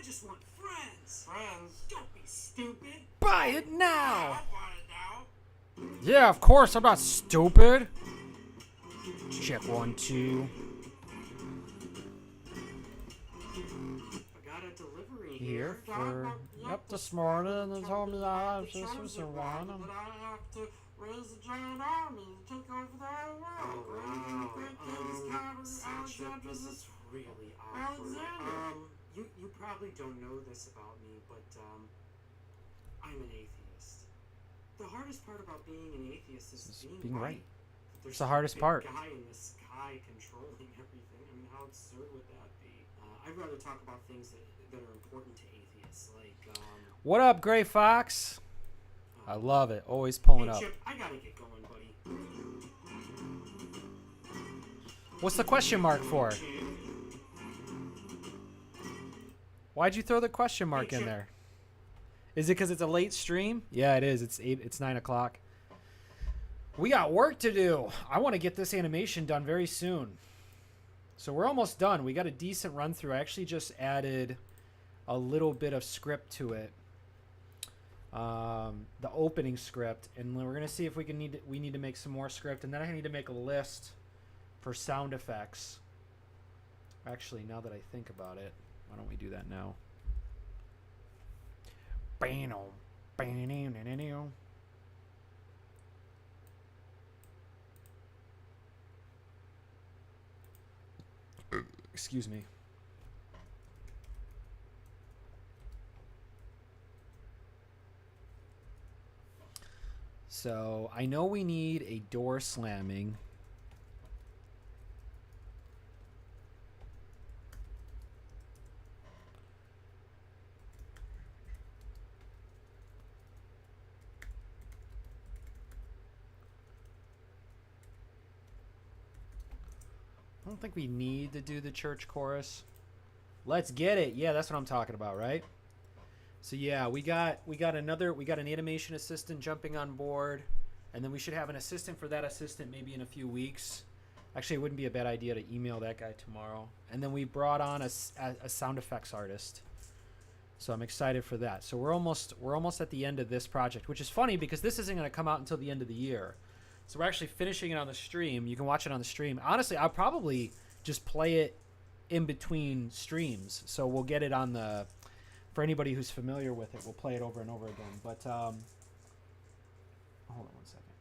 just want friends. Friends? Don't be stupid. Buy it now. I'll buy it now. Yeah, of course. I'm not stupid. Check 1, 2. I got a delivery Here for this morning. They told me that this was a one. But I have to raise a giant army to take over the whole world. This is really awkward. You probably don't know this about me, but I'm an atheist. The hardest part about being an atheist is being right. It's the hardest part. Guy in the sky controlling everything. I mean, how absurd would that be? I'd rather talk about things that are important to atheists, like. What up, Gray Fox? I love it. Always pulling up. Chip, I gotta get going, buddy. What's the question mark for? Why'd you throw the question mark in there? Is it because it's a late stream? Yeah, it is. It's 9 o'clock. We got work to do. I want to get this animation done very soon. So we're almost done. We got a decent run through. I actually just added a little bit of script to it. The opening script, and we're gonna see if we need to make some more script, and then I need to make a list for sound effects. Actually, now that I think about it, why don't we do that now? Excuse me. So I know we need a door slamming. I don't think we need to do the church chorus. Let's get it. Yeah, that's what I'm talking about, right? So yeah, we got an animation assistant jumping on board, and then we should have an assistant for that assistant maybe in a few weeks. Actually, it wouldn't be a bad idea to email that guy tomorrow. And then we brought on a sound effects artist. So I'm excited for that. So we're almost at the end of this project, which is funny because this isn't going to come out until the end of the year. So we're actually finishing it on the stream. You can watch it on the stream. Honestly, I'll probably just play it in between streams. So we'll get it on the... For anybody who's familiar with it, we'll play it over and over again. But hold on 1 second.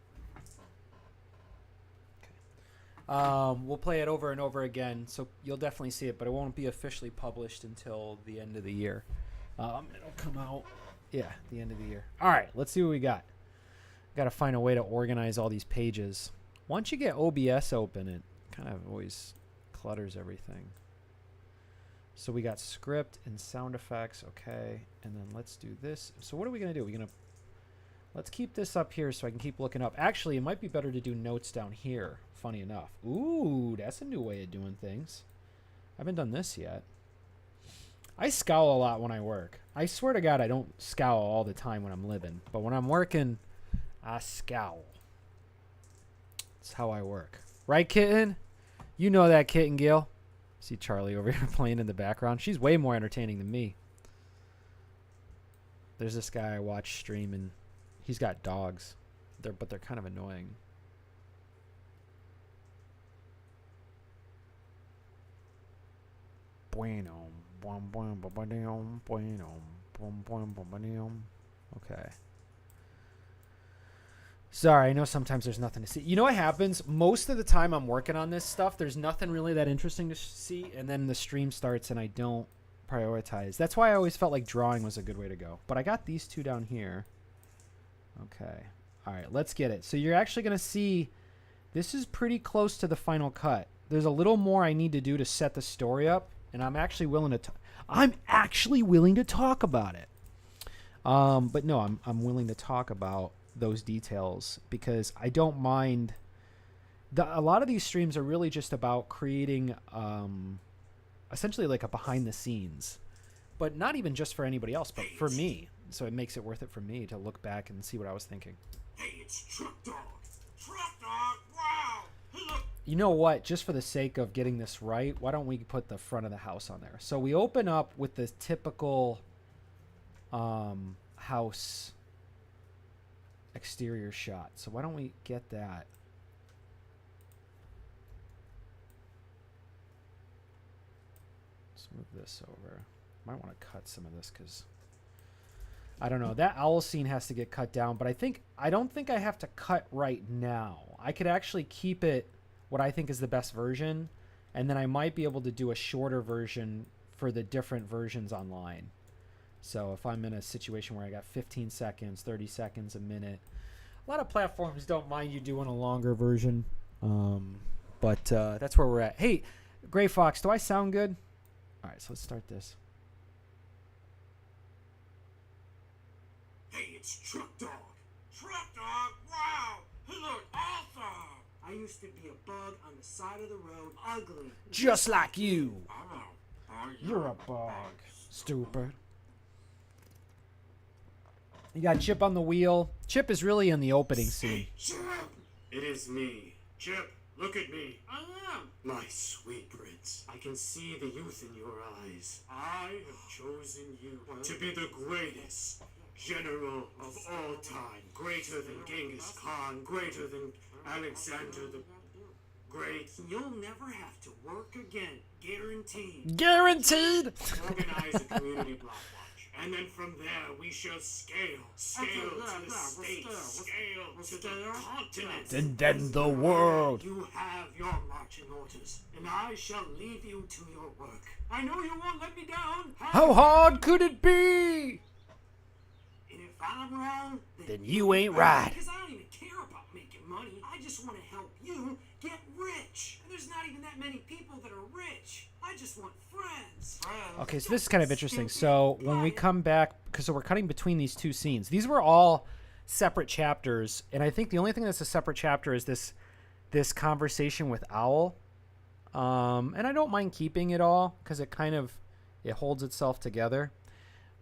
Okay. We'll play it over and over again, so you'll definitely see it, but it won't be officially published until the end of the year. It'll come out, yeah, the end of the year. All right, let's see what we got. Got to find a way to organize all these pages. Once you get OBS open, it kind of always clutters everything. So we got script and sound effects, okay, and then let's do this. So what are we gonna do? Let's keep this up here so I can keep looking up. Actually, it might be better to do notes down here. Funny enough. Ooh, that's a new way of doing things. I haven't done this yet. I scowl a lot when I work. I swear to God, I don't scowl all the time when I'm living, but when I'm working, I scowl. That's how I work, right, kitten? You know that, kitten Gil. See Charlie over here playing in the background. She's way more entertaining than me. There's this guy I watch stream, and he's got dogs. But they're kind of annoying. Okay. Sorry, I know sometimes there's nothing to see. You know what happens? Most of the time I'm working on this stuff, there's nothing really that interesting to see, and then the stream starts and I don't prioritize. That's why I always felt like drawing was a good way to go. But I got these two down here. Okay. All right, let's get it. So you're actually going to see this is pretty close to the final cut. There's a little more I need to do to set the story up, and I'm actually willing to talk about it. But no, I'm willing to talk about those details because I don't mind. A lot of these streams are really just about creating essentially like a behind the scenes, but not even just for anybody else, but for me. So it makes it worth it for me to look back and see what I was thinking. Hey, it's Truck Dog. Truck Dog, wow. Hey, look, you know what? Just for the sake of getting this right, why don't we put the front of the house on there? So we open up with the typical house exterior shot. So why don't we get that? Let's move this over. Might want to cut some of this because I don't know. That owl scene has to get cut down, but I don't think I have to cut right now. I could actually keep it what I think is the best version, and then I might be able to do a shorter version for the different versions online. So if I'm in a situation where I got 15 seconds, 30 seconds, a minute, a lot of platforms don't mind you doing a longer version, but that's where we're at. Hey, Gray Fox, do I sound good? All right, so let's start this. Hey, it's Truck Dog. Truck Dog? Wow! He looked awesome! I used to be a bug on the side of the road, ugly. Just like you. Oh, You're a bug. Stupid. You got Chip on the wheel. Chip is really in the opening scene. Chip! It is me. Chip, look at me. I am. My sweet prince. I can see the youth in your eyes. I have chosen you to be the greatest general of all time. Greater than Genghis Khan. Greater than Alexander the Great. You'll never have to work again. Guaranteed. Guaranteed! Organize a community block watch. And then from there we shall scale to the states, scale to the continents. And then the world. You have your marching orders, and I shall leave you to your work. I know you won't let me down. How hard could it be? And if I'm wrong, Then you ain't right. Because I don't even care about making money. I just want to help you get rich. And there's not even that many people that are rich. I just want friends. Okay, so this is kind of interesting. So when we come back, because we're cutting between these two scenes. These were all separate chapters, and I think the only thing that's a separate chapter is this conversation with Owl. And I don't mind keeping it all because it holds itself together.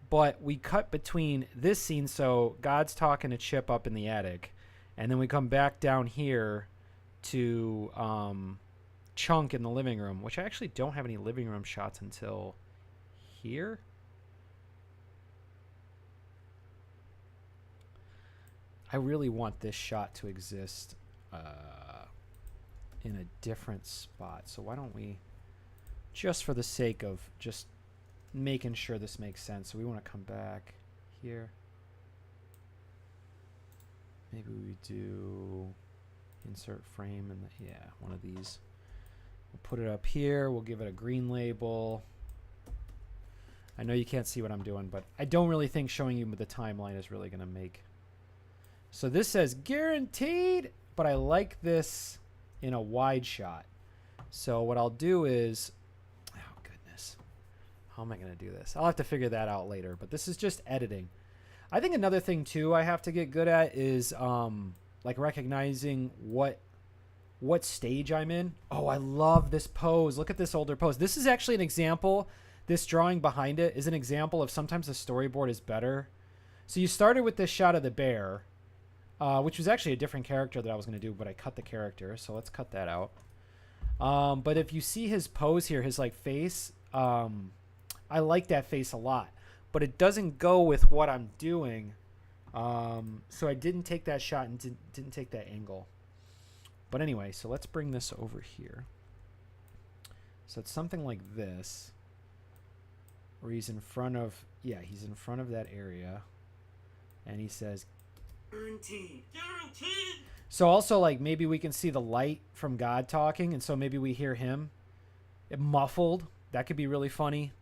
But we cut between this scene, so God's talking to Chip up in the attic, and then we come back down here to Chunk in the living room, which I actually don't have any living room shots until here. I really want this shot to exist in a different spot. So why don't we, just for the sake of just making sure this makes sense, so we want to come back here. Maybe we do insert frame and one of these. We'll put it up here. We'll give it a green label. I know you can't see what I'm doing, but I don't really think showing you the timeline is really going to make. So this says guaranteed, but I like this in a wide shot. So what I'll do is, oh goodness, how am I going to do this? I'll have to figure that out later, but this is just editing. I think another thing too I have to get good at is like recognizing what stage I'm in. Oh, I love this pose. Look at this older pose. This is actually an example. This drawing behind it is an example of sometimes the storyboard is better. So you started with this shot of the bear, which was actually a different character that I was going to do, but I cut the character. So let's cut that out. But if you see his pose here, his like face, I like that face a lot, but it doesn't go with what I'm doing. So I didn't take that shot and didn't take that angle. But anyway, so let's bring this over here. So it's something like this, where he's in front of, he's in front of that area, and he says, guaranteed. Guaranteed. So also, like, maybe we can see the light from God talking, and so maybe we hear him muffled. That could be really funny,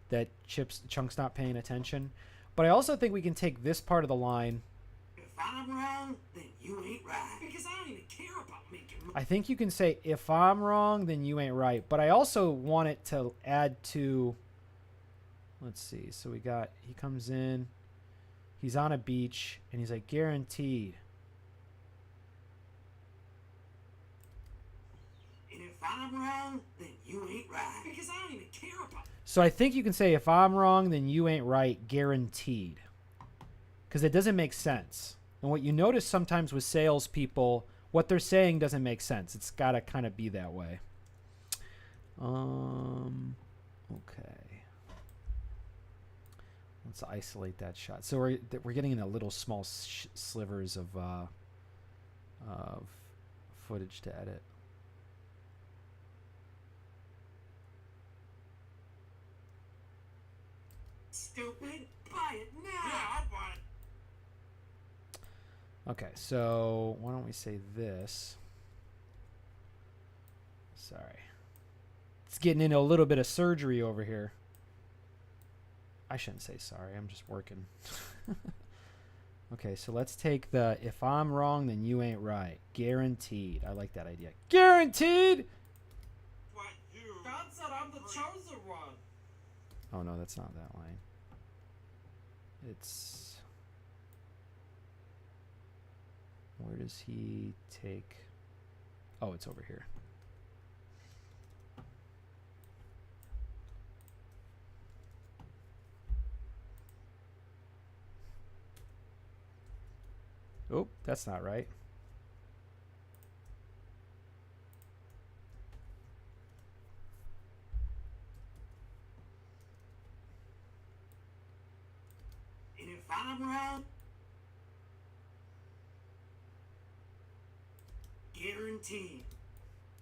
that Chunk's not paying attention. But I also think we can take this part of the line. If I'm wrong, then you ain't right. Because I don't even care about making money. I think you can say, if I'm wrong, then you ain't right. But I also want it to add to, let's see. So he comes in, he's on a beach, and he's like, guaranteed. And if I'm wrong, then you ain't right. Because I don't even care about. So I think you can say, if I'm wrong, then you ain't right, guaranteed. Because it doesn't make sense. And what you notice sometimes with salespeople, what they're saying doesn't make sense. It's got to kind of be that way. Okay. Let's isolate that shot. So we're getting into little small slivers of footage to edit. Stupid, buy it now. Yeah, I'll buy it. Okay, so why don't we say this? Sorry. It's getting into a little bit of surgery over here. I shouldn't say sorry. I'm just working. Okay, so let's take the if I'm wrong, then you ain't right. Guaranteed. I like that idea. Guaranteed! What, you? God said I'm the chosen one. Oh, no, that's not that line. It's... Where does he take... Oh, it's over here. Oh, that's not right. And if I'm wrong, guaranteed.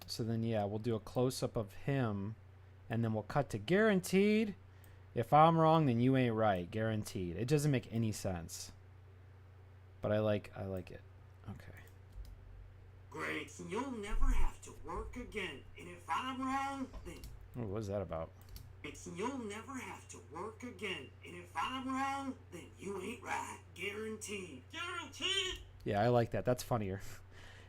So then, yeah, we'll do a close-up of him, and then we'll cut to guaranteed. If I'm wrong, then you ain't right. Guaranteed. It doesn't make any sense. But I like it. Okay. Great. You'll never have to work again. And if I'm wrong, then... Oh, what was that about? You'll never have to work again. And if I'm wrong, then you ain't right. Guaranteed. Guaranteed? Yeah, I like that. That's funnier.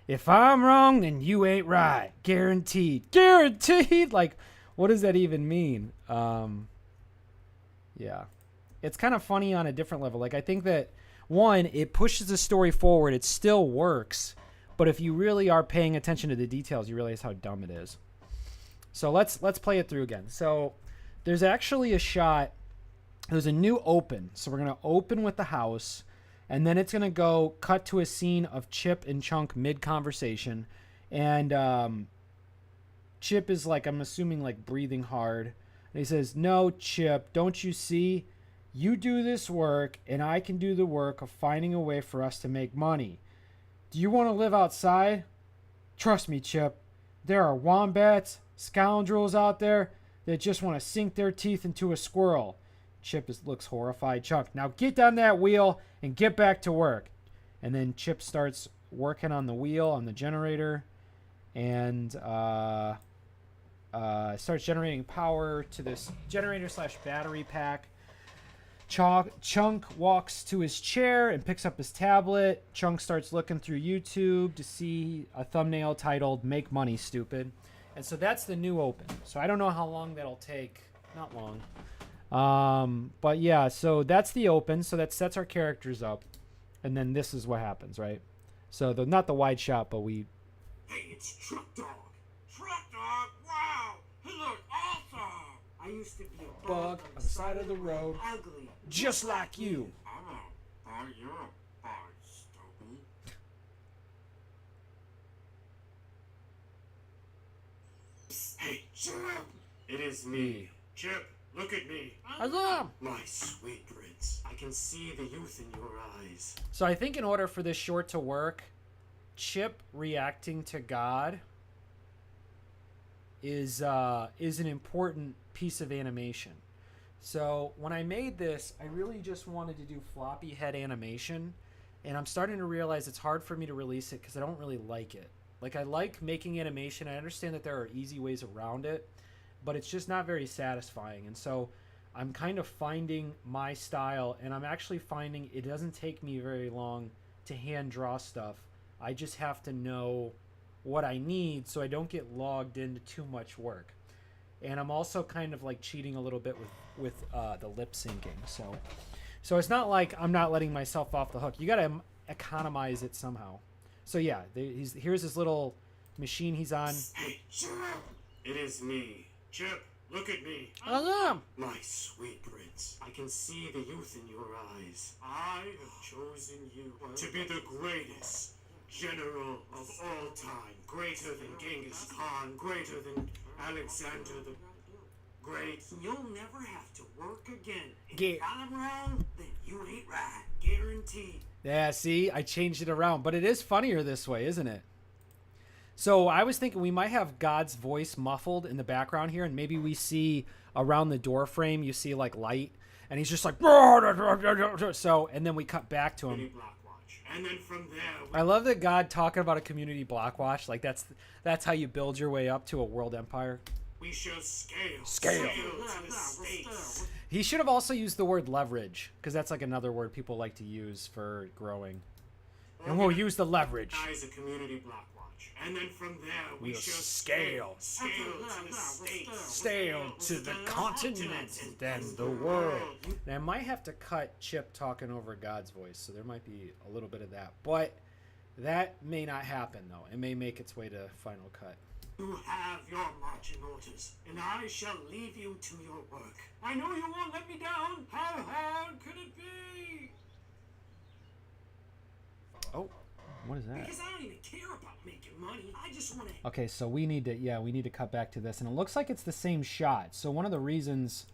If I'm wrong, then you ain't right. Guaranteed. Guaranteed? Like, what does that even mean? Yeah. It's kind of funny on a different level. Like, I think that, one, it pushes the story forward. It still works. But if you really are paying attention to the details, you realize how dumb it is. So let's play it through again. So there's actually a shot. There's a new open. So we're going to open with the house. And then it's going to go cut to a scene of Chip and Chunk mid-conversation. And Chip is like, I'm assuming, like breathing hard. And he says, "No, Chip, don't you see? You do this work, and I can do the work of finding a way for us to make money. Do you want to live outside? Trust me, Chip. There are wombats, scoundrels out there that just want to sink their teeth into a squirrel." Chip looks horrified. "Chunk, now get on that wheel and get back to work." And then Chip starts working on the wheel, on the generator, and starts generating power to this generator/battery pack. Chunk walks to his chair and picks up his tablet. Chunk starts looking through YouTube to see a thumbnail titled "Make Money, Stupid." And so that's the new open. So I don't know how long that'll take. Not long. But yeah, so that's the open. So that sets our characters up. And then this is what happens, right? So not the wide shot, but we... Hey, it's Truck Dog. Truck Dog? Wow! He looks awesome! I used to be a bug on the side of the road. Ugly. Just like you. You're a bug, stupid. Hey, Chip! It is me. Chip, look at me. My sweet prince. I can see the youth in your eyes. So I think in order for this short to work, Chip reacting to God is an important piece of animation. So when I made this, I really just wanted to do floppy head animation, and I'm starting to realize it's hard for me to release it because I don't really like it. Like, I like making animation. I understand that there are easy ways around it, but it's just not very satisfying. And so I'm kind of finding my style, and I'm actually finding it doesn't take me very long to hand draw stuff. I just have to know what I need so I don't get logged into too much work. And I'm also kind of like cheating a little bit with the lip syncing. So it's not like I'm not letting myself off the hook. You got to economize it somehow. So yeah, here's his little machine he's on. Hey, Chip! It is me. Chip, look at me. My sweet prince. I can see the youth in your eyes. I have chosen you to be the greatest general of all time, greater than Genghis Khan, greater than Alexander the Great. You'll never have to work again. If I'm wrong, then you ain't right. Guaranteed. Yeah, see, I changed it around, but it is funnier this way, isn't it? So I was thinking we might have God's voice muffled in the background here, and maybe we see around the door frame, you see like light, and he's just like, so, and then we cut back to him. And then from there, I love that God talking about a community block watch. Like that's how you build your way up to a world empire. We shall scale. Scale. To the states. He should have also used the word leverage, because that's like another word people like to use for growing. And we'll use the leverage. As a community block watch. And then from there, we We'll shall scale. Scale to the states. Scale to the continent and the world. Now, I might have to cut Chip talking over God's voice, so there might be a little bit of that. But that may not happen, though. It may make its way to final cut. You have your marching orders, and I shall leave you to your work. I know you won't let me down. How hard could it be? Oh, what is that? Because I don't even care about making money. I just want to. Okay, so we need to cut back to this, and it looks like it's the same shot. So one of the reasons,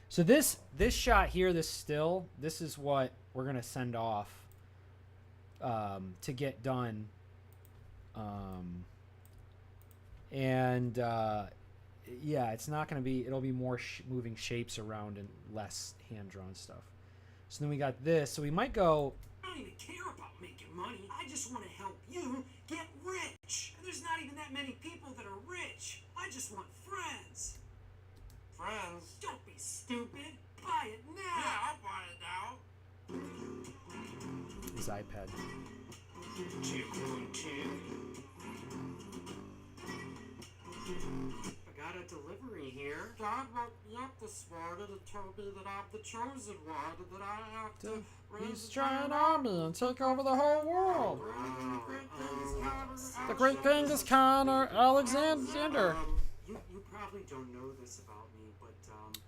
so this shot here, this still, this is what we're gonna send off to get done. Yeah, it's not going to be, it'll be more moving shapes around and less hand-drawn stuff. So then we got this. So we might go... I don't even care about making money. I just want to help you get rich. And there's not even that many people that are rich. I just want friends. Friends? Don't be stupid. Buy it now. Yeah, I'll buy it now. His iPad. I got a delivery here. God woke me up this morning and told me that I'm the chosen one and that I have to raise a giant army and take over the whole world. The great Genghis Khan or Alexander. You probably don't know this about me, but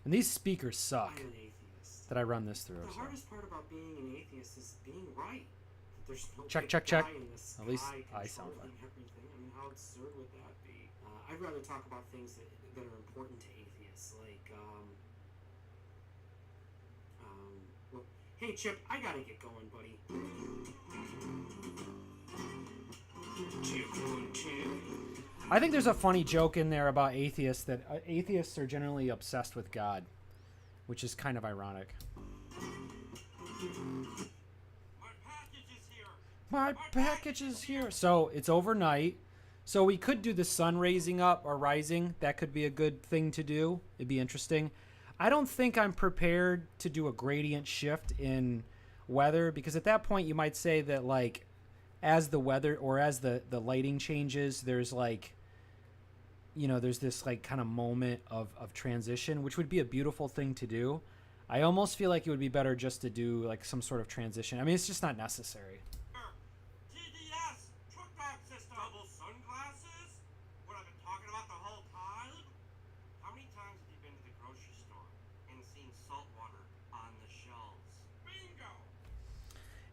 and these speakers suck. I'm an atheist. That I run this through. The So. hardest part about being an atheist is being right. There's no Check, big check, check. guy in the sky At least I sound fine. controlling everything. I mean, how absurd would that be? I'd rather talk about things that are important to atheists, like, well, hey, Chip, I gotta get going, buddy. I think there's a funny joke in there about atheists that atheists are generally obsessed with God, which is kind of ironic. My package is here. So it's overnight. So we could do the sun raising up or rising. That could be a good thing to do. It'd be interesting. I don't think I'm prepared to do a gradient shift in weather, because at that point you might say that, like, as the weather or as the lighting changes, there's like, you know, there's this like kind of moment of transition, which would be a beautiful thing to do. I almost feel like it would be better just to do like some sort of transition. I mean, it's just not necessary.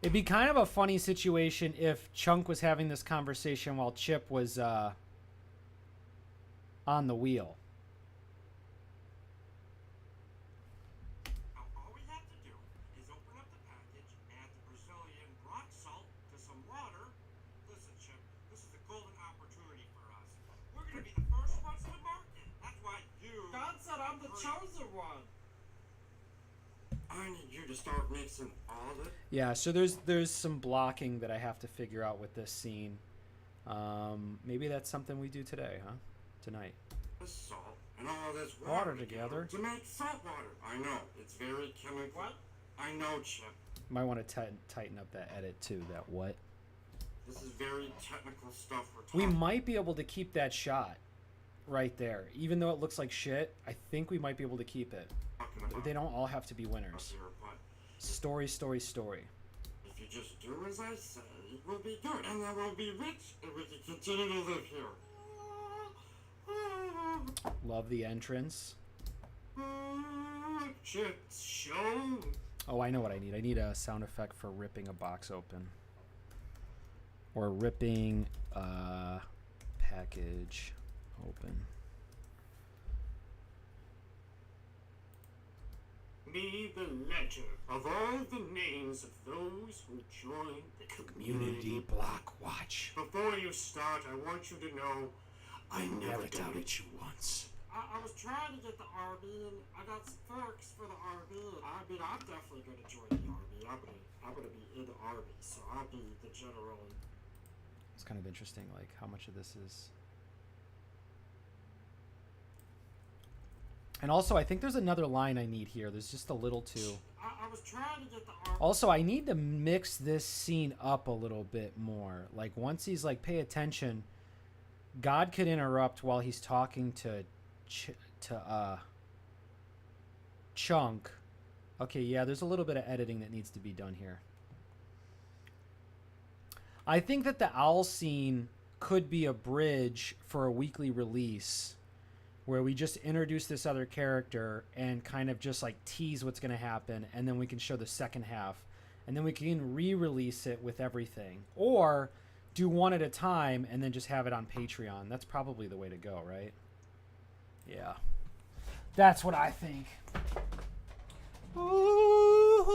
It'd be kind of a funny situation if Chunk was having this conversation while Chip was on the wheel. All we have to do is open up the package, add the Brazilian rock salt to some water. Listen, Chip, this is a golden opportunity for us. We're going to be the first ones to market. That's why you... God said I'm the chosen one. I need you to start mixing all the... Yeah, so there's some blocking that I have to figure out with this scene. Maybe that's something we do today, huh? Tonight. The salt and all this water together to make salt water. I know, it's very chemical. What? I know, Chip. Might want to tighten up that edit too, that what? This is very technical stuff we're talking. We might be able to keep that shot right there. Even though it looks like shit, I think we might be able to keep it. They don't all have to be winners. Story, story, story. If you just do as I say, we'll be good, and then we'll be rich, and we can continue to live here. Love the entrance. Chip Chonk. Oh, I know what I need. I need a sound effect for ripping a box open. or ripping package open. Be the ledger of all the names of those who joined the Community Block Watch. Before you start, I want you to know I never doubted you once. I was trying to get the RB, and I got some perks for the RB. I mean, I'm definitely going to join the RB. I'm gonna be in the RB, so I'll be the general. It's kind of interesting, like how much of this is. And also, I think there's another line I need here. There's just a little too. I was trying to get the RB. Also, I need to mix this scene up a little bit more. Like once he's like, pay attention. God could interrupt while he's talking to Chunk. Okay, yeah, there's a little bit of editing that needs to be done here. I think that the owl scene could be a bridge for a weekly release where we just introduce this other character and kind of just like tease what's going to happen, and then we can show the second half, and then we can re-release it with everything, or do one at a time and then just have it on Patreon. That's probably the way to go, right? Yeah. That's what I think. Ooh.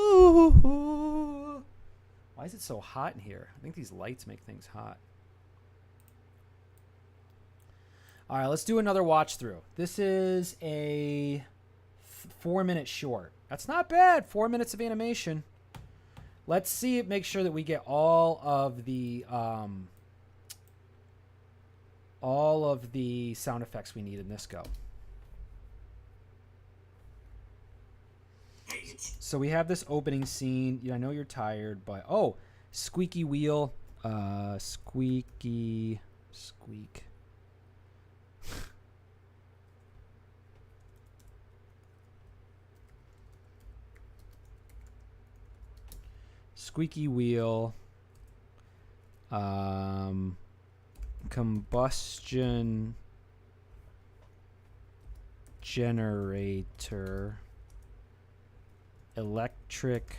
Why is it so hot in here? I think these lights make things hot. All right, let's do another watch through. This is a 4-minute short. That's not bad. 4 minutes of animation. Let's see it. Make sure that we get all of the sound effects we need in this go. So we have this opening scene. Yeah, I know you're tired, but squeaky wheel, squeak. Squeaky wheel, combustion generator, electric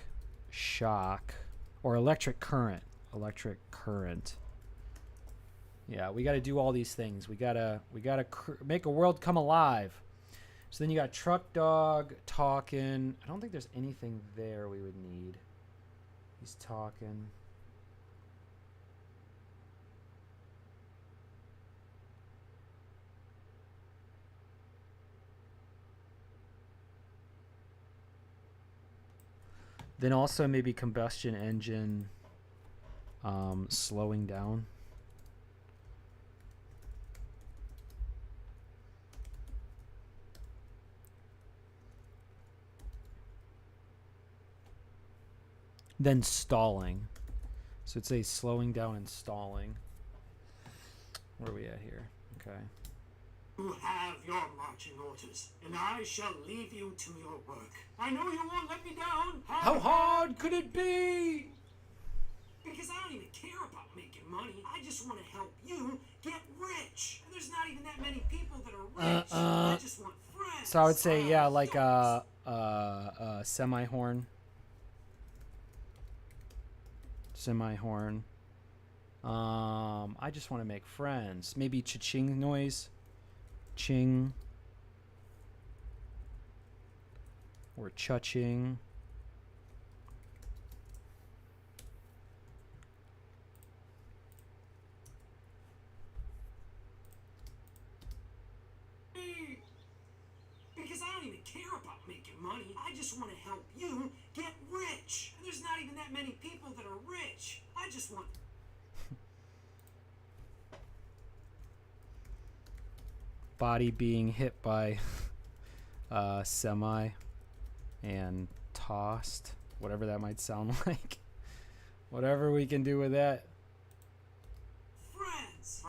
shock, or electric current. Yeah, we got to do all these things. We gotta make a world come alive. So then you got truck dog talking. I don't think there's anything there we would need. He's talking. Then also maybe combustion engine slowing down. Then stalling. So it's a slowing down and stalling. Where are we at here? Okay. You have your marching orders, and I shall leave you to your work. I know you won't let me down. How hard could it be? Because I don't even care about making money. I just want to help you get rich. And there's not even that many people that are rich. I just want friends. So I would say, yeah, like a semi-horn. I just want to make friends. Maybe cha-ching noise. Ching. Or cha-ching. Because I don't even care about making money. I just want to help you get rich. And there's not even that many people that are rich. I just want... Body being hit by semi and tossed. Whatever that might sound like. Whatever we can do with that. Friends!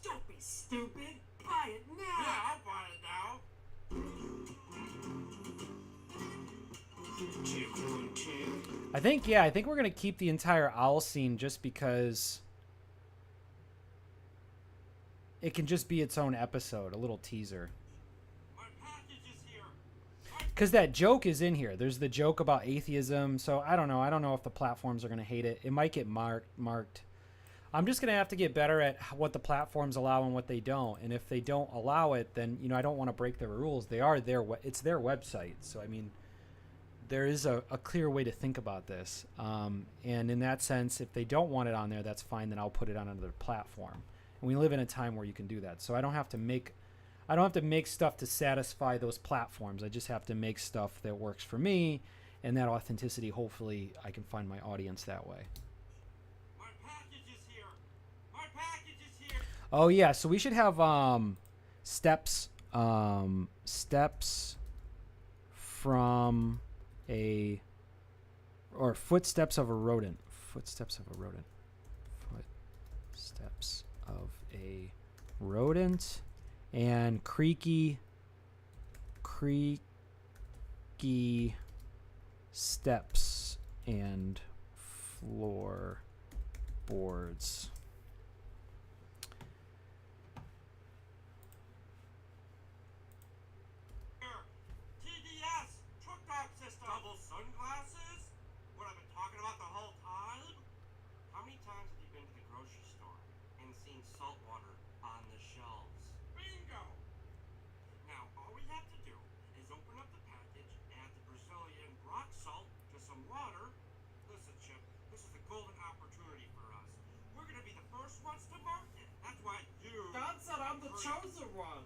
Don't be stupid. Buy it now! Yeah, I'll buy it now. I think we're going to keep the entire owl scene just because it can just be its own episode, a little teaser. My package is here. Because that joke is in here. There's the joke about atheism. So I don't know. I don't know if the platforms are going to hate it. It might get marked. I'm just going to have to get better at what the platforms allow and what they don't. And if they don't allow it, then, I don't want to break their rules. They are it's their website. So, I mean, there is a clear way to think about this. And in that sense, if they don't want it on there, that's fine. Then I'll put it on another platform. And we live in a time where you can do that. So I don't have to make stuff to satisfy those platforms. I just have to make stuff that works for me. And that authenticity, hopefully, I can find my audience that way. My package is here. My package is here. Oh yeah, so we should have steps from footsteps of a rodent. Footsteps of a rodent. Footsteps of a rodent and creaky steps and floorboards. TDS, truck dog system. Double sunglasses? What I've been talking about the whole time? How many times have you been to the grocery store and seen salt water on the shelves? Bingo! Now, all we have to do is open up the package, add the Brazilian rock salt to some water. Listen, Chip, this is a golden opportunity for us. We're gonna be the first ones to market. That's why you... God said I'm the chosen one.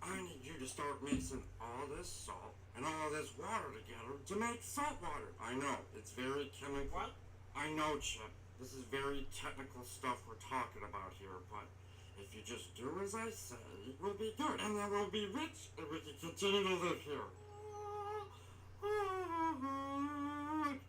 I need you to start mixing all this salt and all this water together to make salt water. I know, it's very chemical. What? I know, Chip. This is very technical stuff we're talking about here, but if you just do as I say, we'll be good, and then we'll be rich, and we can continue to live here.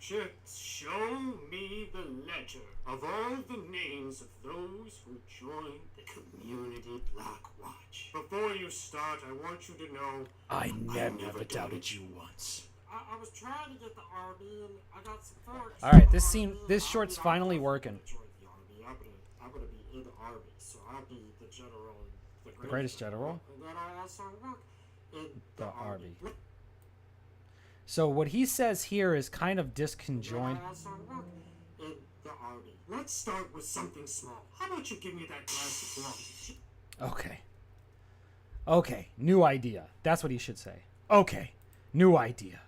Chip, show me the ledger of all the names of those who joined the Community Block Watch. Before you start, I want you to know I never doubted you once. I was trying to get the RB and I got some forks. All right, this short's finally working. I'm gonna be in the RB, so I'll be the general, The greatest general? and then I'll also work in The RB. RB. So what he says here is kind of disconjoined. I'll also work in the RB. Let's start with something small. How about you give me that glass of blood? Okay, new idea. That's what he should say. Okay, new idea.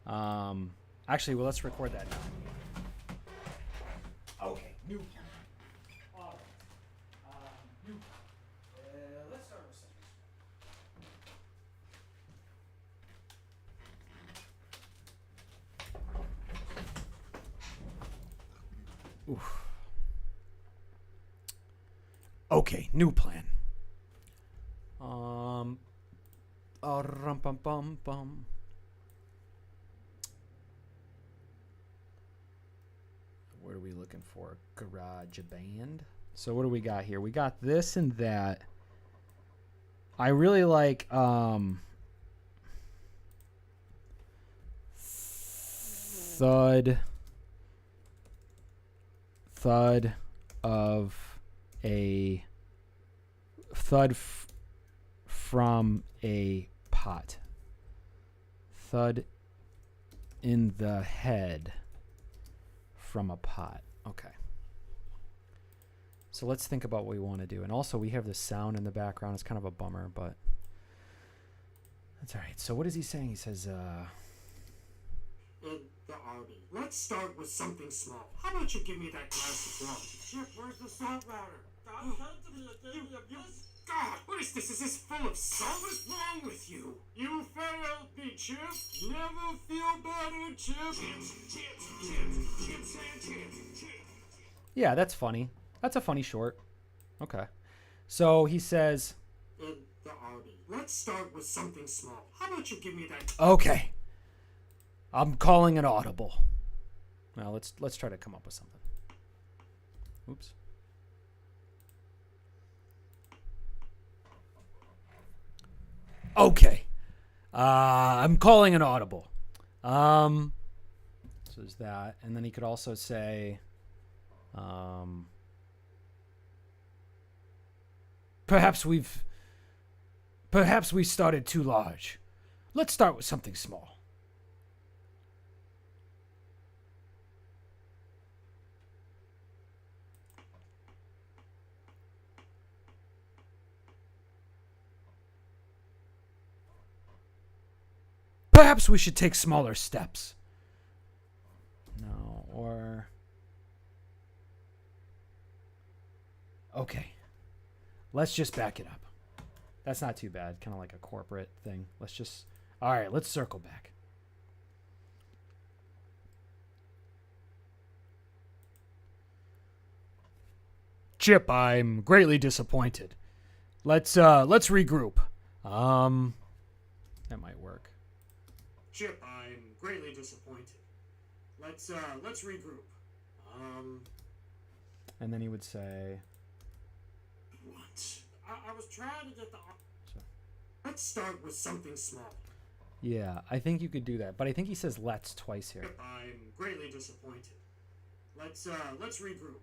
Actually, well, let's record that now. Okay, new plan. All right. New plan. Let's start with something. Oof. Okay, new plan. Rum-pum-pum-pum. What are we looking for? Garage band. So what do we got here? We got this and that. I really like thud of a thud from a pot. Thud in the head from a pot. Okay. So let's think about what we want to do. And also we have this sound in the background. It's kind of a bummer, but that's all right. So what is he saying? He says, In the RB. Let's start with something small. How about you give me that glass of blood? Chip, where's the salt water? God came to me and gave me a bliss. God, what is this? Is this full of salt? What is wrong with you? You failed me, Chip. Never feel better, Chip. yeah, that's funny. That's a funny short. Okay. So he says, In the RB. Let's start with something small. How about you give me that? okay, I'm calling an audible. Now let's try to come up with something. Oops. Okay. I'm calling an audible. So there's that. And then he could also say, perhaps we started too large. Let's start with something small. Perhaps we should take smaller steps. No, or... Okay. Let's just back it up. That's not too bad. Kind of like a corporate thing. Let's just... All right, let's circle back. Chip, I'm greatly disappointed. Let's regroup. That might work. Chip, I'm greatly disappointed. Let's regroup. And then he would say... What? I was trying to get the... So. Let's start with something small. Yeah, I think you could do that. But I think he says let's twice here. Chip, I'm greatly disappointed. Let's regroup.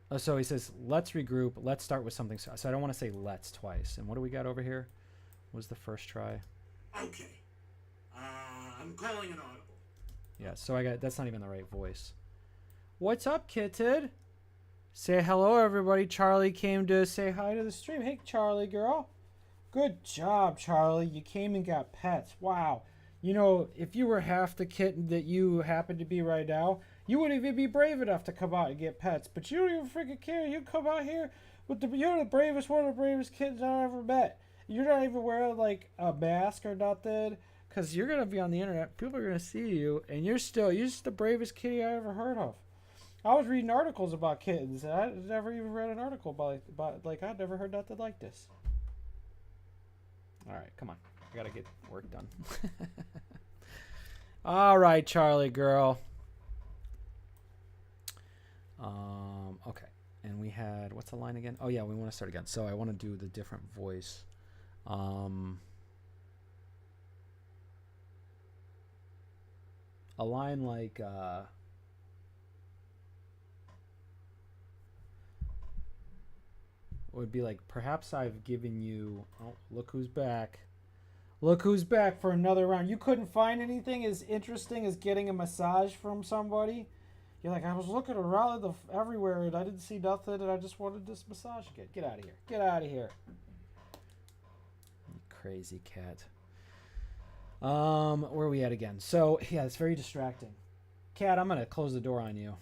Oh, so he says let's regroup. Let's start with something. So I don't want to say let's twice. And what do we got over here? What was the first try? Okay. I'm calling an audible. Yeah, so I got... That's not even the right voice. What's up, Kitten? Say hello, everybody. Charlie came to say hi to the stream. Hey, Charlie girl. Good job, Charlie. You came and got pets. Wow. You know, if you were half the kitten that you happen to be right now, you wouldn't even be brave enough to come out and get pets. But you don't even freaking care. You come out here with you're the bravest, one of the bravest kittens I ever met. You're not even wearing like a mask or nothing, because you're gonna be on the internet. People are gonna see you, and you're just the bravest kitty I ever heard of. I was reading articles about kittens, and I never even read an article about I'd never heard nothing like this. All right, come on, I gotta get work done. All right, Charlie girl. Okay, and we had, what's the line again? Oh yeah, we want to start again. So I want to do the different voice. A line like would be like, perhaps I've given you... Oh, look who's back. Look who's back for another round. You couldn't find anything as interesting as getting a massage from somebody? You're like, I was looking around everywhere and I didn't see nothing and I just wanted this massage again. Get out of here. Get out of here. You crazy cat. Where are we at again? So, yeah, it's very distracting. Cat, I'm going to close the door on you.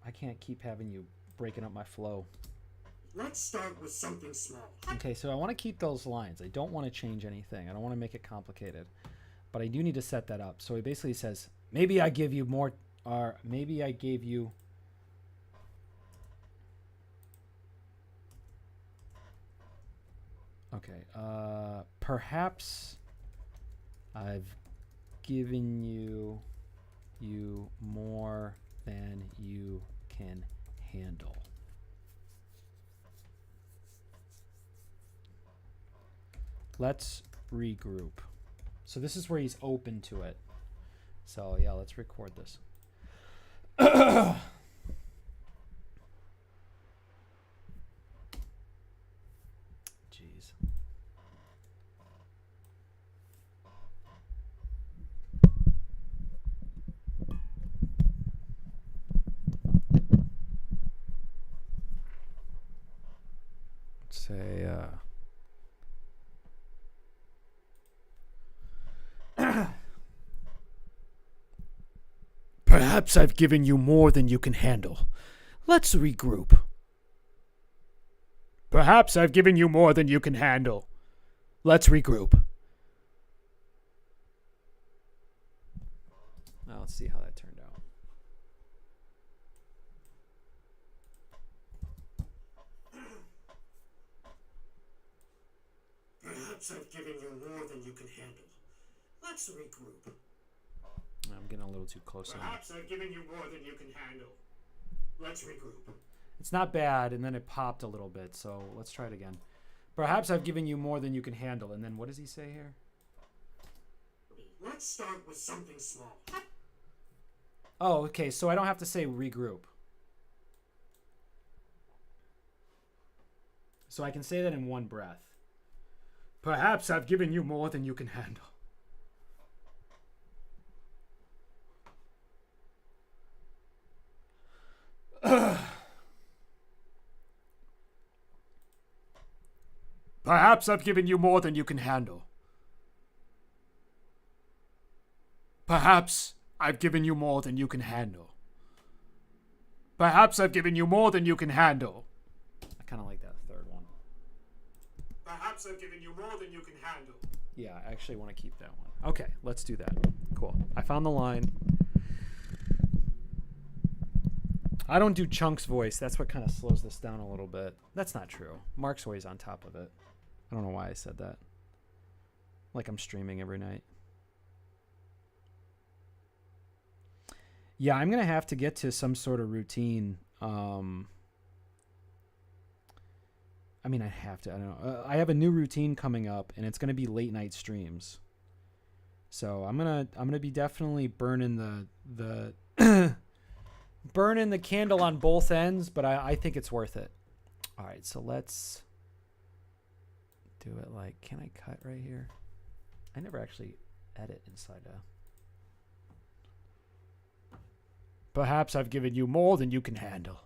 I can't keep having you breaking up my flow. Let's start with something small. Okay, so I want to keep those lines. I don't want to change anything. I don't want to make it complicated. But I do need to set that up. So he basically says, maybe I give you more, or maybe I gave you... Okay, perhaps I've given you more than you can handle. Let's regroup. So this is where he's open to it. So yeah, let's record this. Jeez. Let's say perhaps I've given you more than you can handle. Let's regroup. Perhaps I've given you more than you can handle. Let's regroup. Now let's see how that turned out. Perhaps I've given you more than you can handle. Let's regroup. I'm getting a little too close. Perhaps I've given you more than you can handle. Let's regroup. It's not bad, and then it popped a little bit, so let's try it again. Perhaps I've given you more than you can handle. And then what does he say here? Let's start with something small. Oh, okay, so I don't have to say regroup. So I can say that in one breath. Perhaps I've given you more than you can handle. Perhaps I've given you more than you can handle. Perhaps I've given you more than you can handle. Perhaps I've given you more than you can handle. I kind of like that third one. Perhaps I've given you more than you can handle. Yeah, I actually want to keep that one. Okay, let's do that. Cool. I found the line. I don't do Chunk's voice. That's what kind of slows this down a little bit. That's not true. Mark's always on top of it. I don't know why I said that. Like I'm streaming every night. Yeah, I'm going to have to get to some sort of routine. I mean, I have to. I don't know. I have a new routine coming up, and it's going to be late night streams. So I'm gonna be definitely burning the burning the candle on both ends, but I think it's worth it. All right, so let's do it. Like, can I cut right here? I never actually edit inside a. Perhaps I've given you more than you can handle.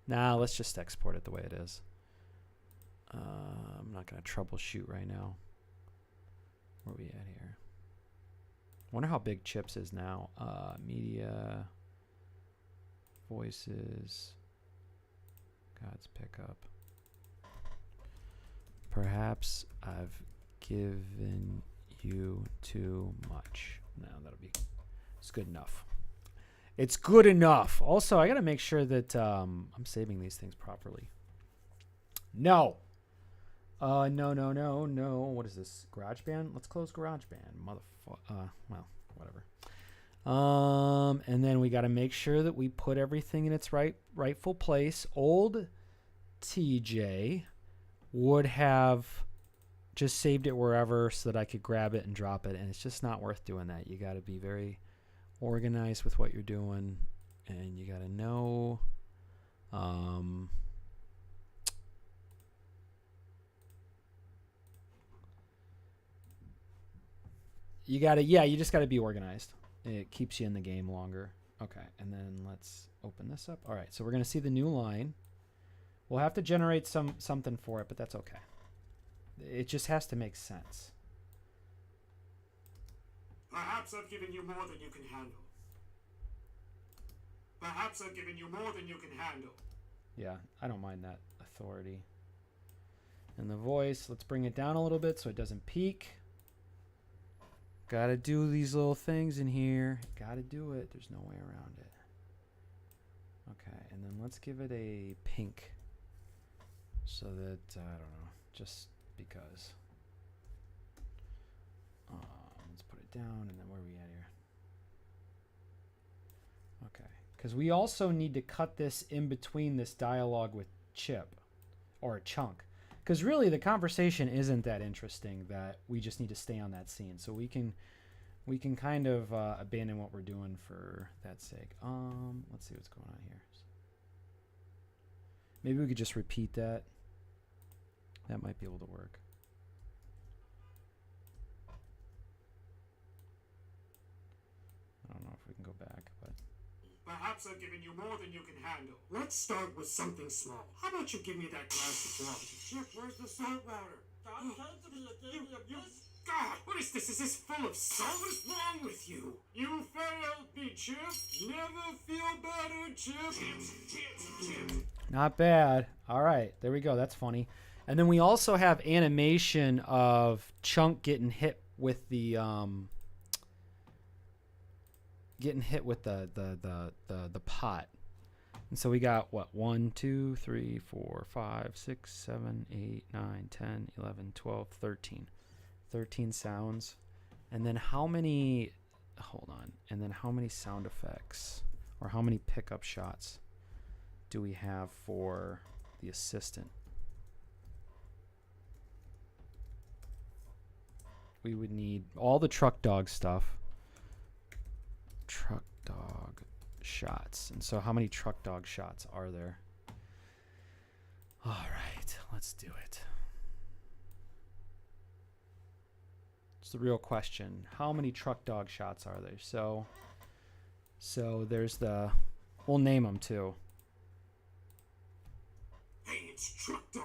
Nah, let's just export it the way it is. I'm not going to troubleshoot right now. Where are we at here? Wonder how big Chips is now. Media. Voices. God's pickup. Perhaps I've given you too much. No, that'll be... It's good enough. It's good enough. Also, I got to make sure that I'm saving these things properly. No. No. What is this? GarageBand? Let's close GarageBand. Well, whatever. And then we got to make sure that we put everything in its rightful place. Old TJ would have just saved it wherever so that I could grab it and drop it, and it's just not worth doing that. You got to be very organized with what you're doing, and you got to know you just got to be organized. It keeps you in the game longer. Okay, and then let's open this up. All right, so we're going to see the new line. We'll have to generate something for it, but that's okay. It just has to make sense. Perhaps I've given you more than you can handle. Perhaps I've given you more than you can handle. Yeah, I don't mind that authority. And the voice, let's bring it down a little bit so it doesn't peak. Gotta do these little things in here. Gotta do it. There's no way around it. Okay, and then let's give it a pink. So that, I don't know, just because. Let's put it down, and then where are we at here? Okay, because we also need to cut this in between this dialogue with Chip, or Chunk. Because really, the conversation isn't that interesting that we just need to stay on that scene. So we can kind of abandon what we're doing for that sake. Let's see what's going on here. Maybe we could just repeat that. That might be able to work. I don't know if we can go back, but... Perhaps I've given you more than you can handle. Let's start with something small. How about you give me that glass of water? Chip, where's the salt water? God, what is this? Is this full of salt? What is wrong with you? You failed me, Chip. Never feel better, Chip. Chip. Not bad. All right, there we go. That's funny. And then we also have animation of Chunk getting hit with the the pot. And so we got what? 1, 2, 3, 4, 5, 6, 7, 8, 9, 10, 11, 12, 13. 13 sounds. And then how many And then how many sound effects or how many pickup shots do we have for the assistant? We would need all the truck dog stuff. Truck dog shots. And so how many truck dog shots are there? All right, let's do it. It's the real question. How many truck dog shots are there? So there's the... We'll name them too. Hey, it's Truck Dog.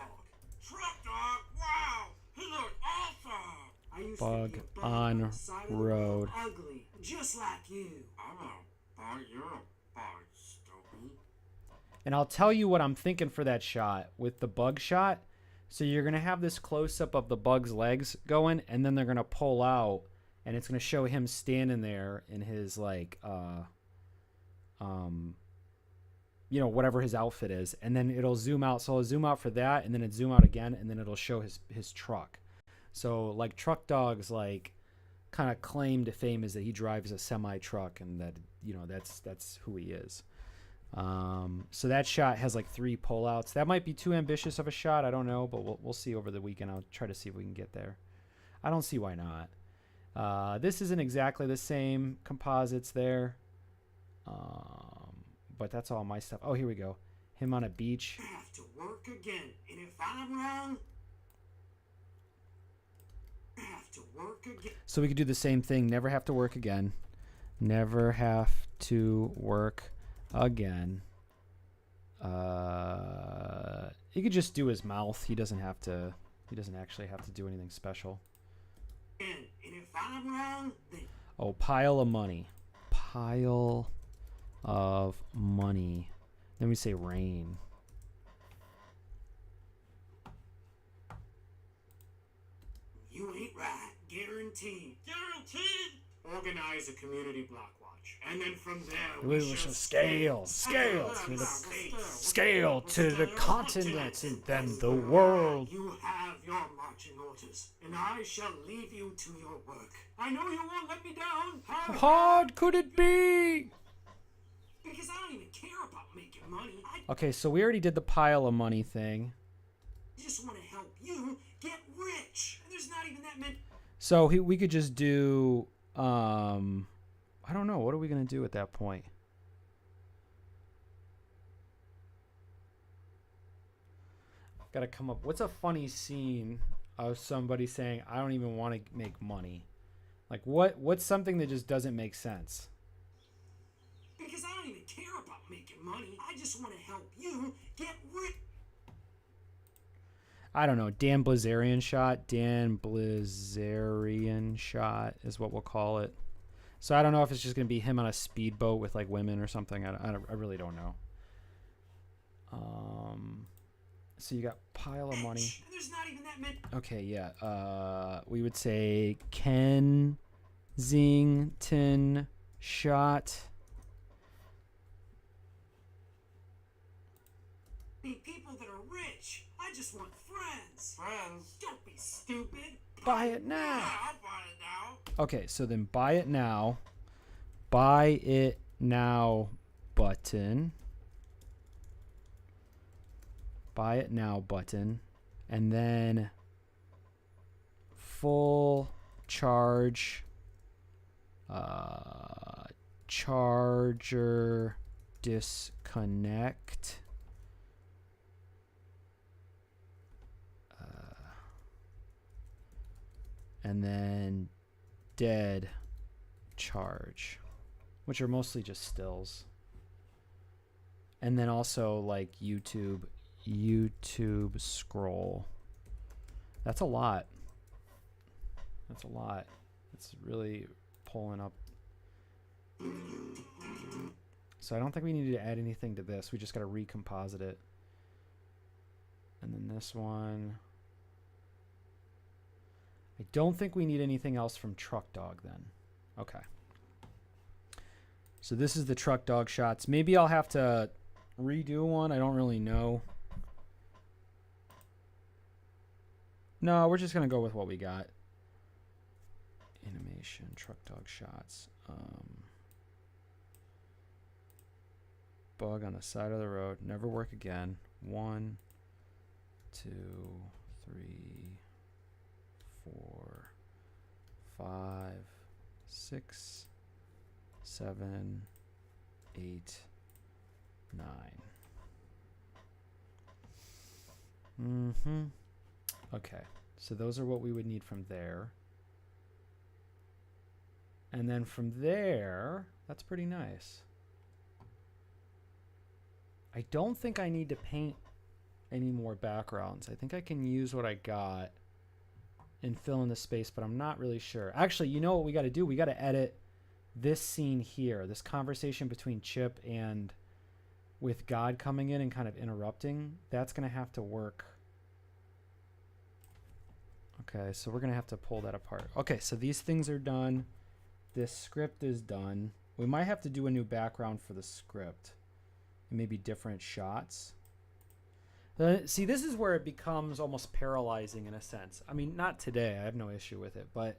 Truck Dog? Wow! He looked awesome! Are you Bug on road. Ugly, just like you. I'm a bug. You're a bug, stupid. And I'll tell you what I'm thinking for that shot with the bug shot. So you're going to have this close-up of the bug's legs going, and then they're going to pull out, and it's going to show him standing there in his, like, whatever his outfit is. And then it'll zoom out. So it'll zoom out for that, and then it zoom out again, and then it'll show his truck. So, like, Truck Dog's, like, kind of claim to fame is that he drives a semi-truck, and that, that's who he is. So that shot has like 3 pullouts. That might be too ambitious of a shot. I don't know, but we'll see over the weekend. I'll try to see if we can get there. I don't see why not. This isn't exactly the same composites there. But that's all my stuff. Oh, here we go. Him on a beach. I have to work again, and if I'm wrong, I have to work again. So we could do the same thing. Never have to work again. Never have to work again. He could just do his mouth. He doesn't actually have to do anything special. And if I'm wrong, then Oh, pile of money. Pile of money. Then we say rain. you ain't right. Guaranteed. Guaranteed. Organize a community block watch, and then from there We shall scale to the continent and then the world. You have your marching orders, and I shall leave you to your work. I know you won't let me down. How hard could it be? Because I don't even care about making money. I Okay, so we already did the pile of money thing. just want to help you get rich. And there's not even that many. So we could just do, I don't know. What are we going to do at that point? Got to come up. What's a funny scene of somebody saying, I don't even want to make money? Like, what's something that just doesn't make sense? Because I don't even care about making money. I just want to help you get rich. I don't know. Dan Blazarian shot. Dan Blazarian shot is what we'll call it. So I don't know if it's just going to be him on a speedboat with like women or something. I really don't know. So you got pile of money. And there's not even that many. Okay, yeah. We would say Kensington shot. People that are rich. I just want friends. Friends? Don't be stupid. Buy it now. Yeah, I'll buy it now. Okay, so then buy it now. Buy it now button. Buy it now button. And then full charge charger disconnect. And then dead charge, which are mostly just stills. And then also like YouTube scroll. That's a lot. That's a lot. It's really pulling up. So I don't think we need to add anything to this. We just got to recomposite it. And then this one. I don't think we need anything else from Truck Dog then. Okay. So this is the Truck Dog shots. Maybe I'll have to redo one. I don't really know. No, we're just going to go with what we got. Animation, Truck Dog shots. Bug on the side of the road. Never work again. 1, 2, 3, 4, 5, 6, 7, 8, 9. Okay, so those are what we would need from there. And then from there, that's pretty nice. I don't think I need to paint any more backgrounds. I think I can use what I got and fill in the space, but I'm not really sure. Actually, you know what we got to do? We got to edit this scene here, this conversation between Chip and with God coming in and kind of interrupting. That's going to have to work. Okay, so we're going to have to pull that apart. Okay, so these things are done. This script is done. We might have to do a new background for the script. And maybe different shots. See, this is where it becomes almost paralyzing in a sense. I mean, not today. I have no issue with it. But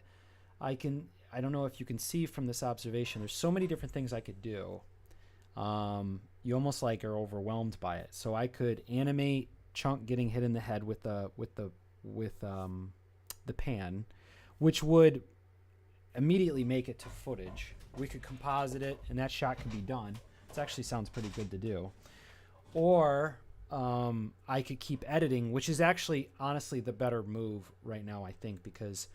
I don't know if you can see from this observation. There's so many different things I could do. You almost like are overwhelmed by it. So I could animate Chunk getting hit in the head with the pan, which would immediately make it to footage. We could composite it, and that shot could be done. It actually sounds pretty good to do. Or I could keep editing, which is actually honestly the better move right now, I think, because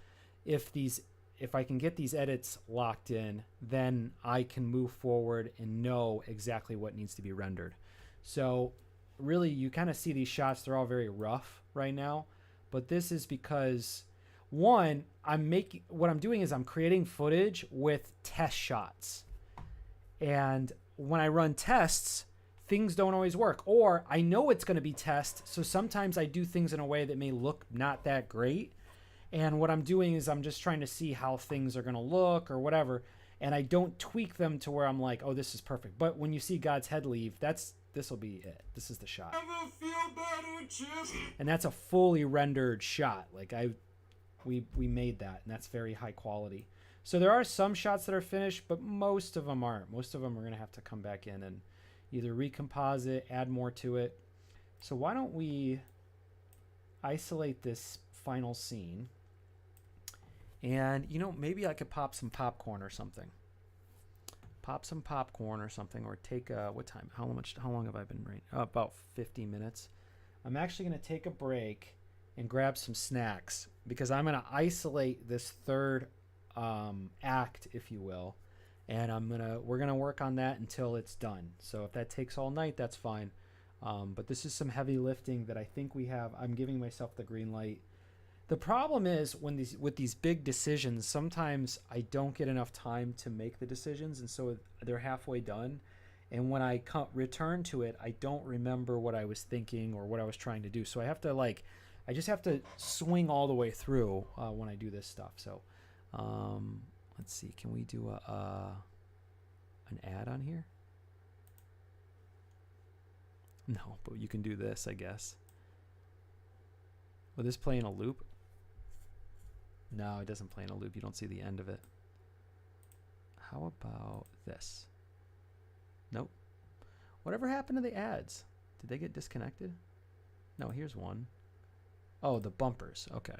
if I can get these edits locked in, then I can move forward and know exactly what needs to be rendered. So really, you kind of see these shots, they're all very rough right now, but this is because one, what I'm doing is I'm creating footage with test shots. And when I run tests, things don't always work, or I know it's going to be test. So sometimes I do things in a way that may look not that great. And what I'm doing is I'm just trying to see how things are going to look or whatever. And I don't tweak them to where I'm like, oh, this is perfect. But when you see God's head leave, this will be it. This is the shot. Never feel better, Chip. And that's a fully rendered shot. Like we made that, and that's very high quality. So there are some shots that are finished, but most of them aren't. Most of them are going to have to come back in and either recomposite, add more to it. So why don't we isolate this final scene? And, maybe I could pop some popcorn or something. Or take what time? How long have I been right? About 50 minutes. I'm actually going to take a break and grab some snacks because I'm going to isolate this third act, if you will, and we're gonna work on that until it's done. So if that takes all night, that's fine. But this is some heavy lifting that I think I'm giving myself the green light. The problem is with these big decisions, sometimes I don't get enough time to make the decisions, and so they're halfway done. And when I return to it, I don't remember what I was thinking or what I was trying to do. So I just have to swing all the way through when I do this stuff. So let's see, can we do an ad on here? No, but you can do this, I guess. Will this play in a loop? No, it doesn't play in a loop. You don't see the end of it. How about this? Nope. Whatever happened to the ads? Did they get disconnected? No, here's one. Oh, the bumpers. Okay.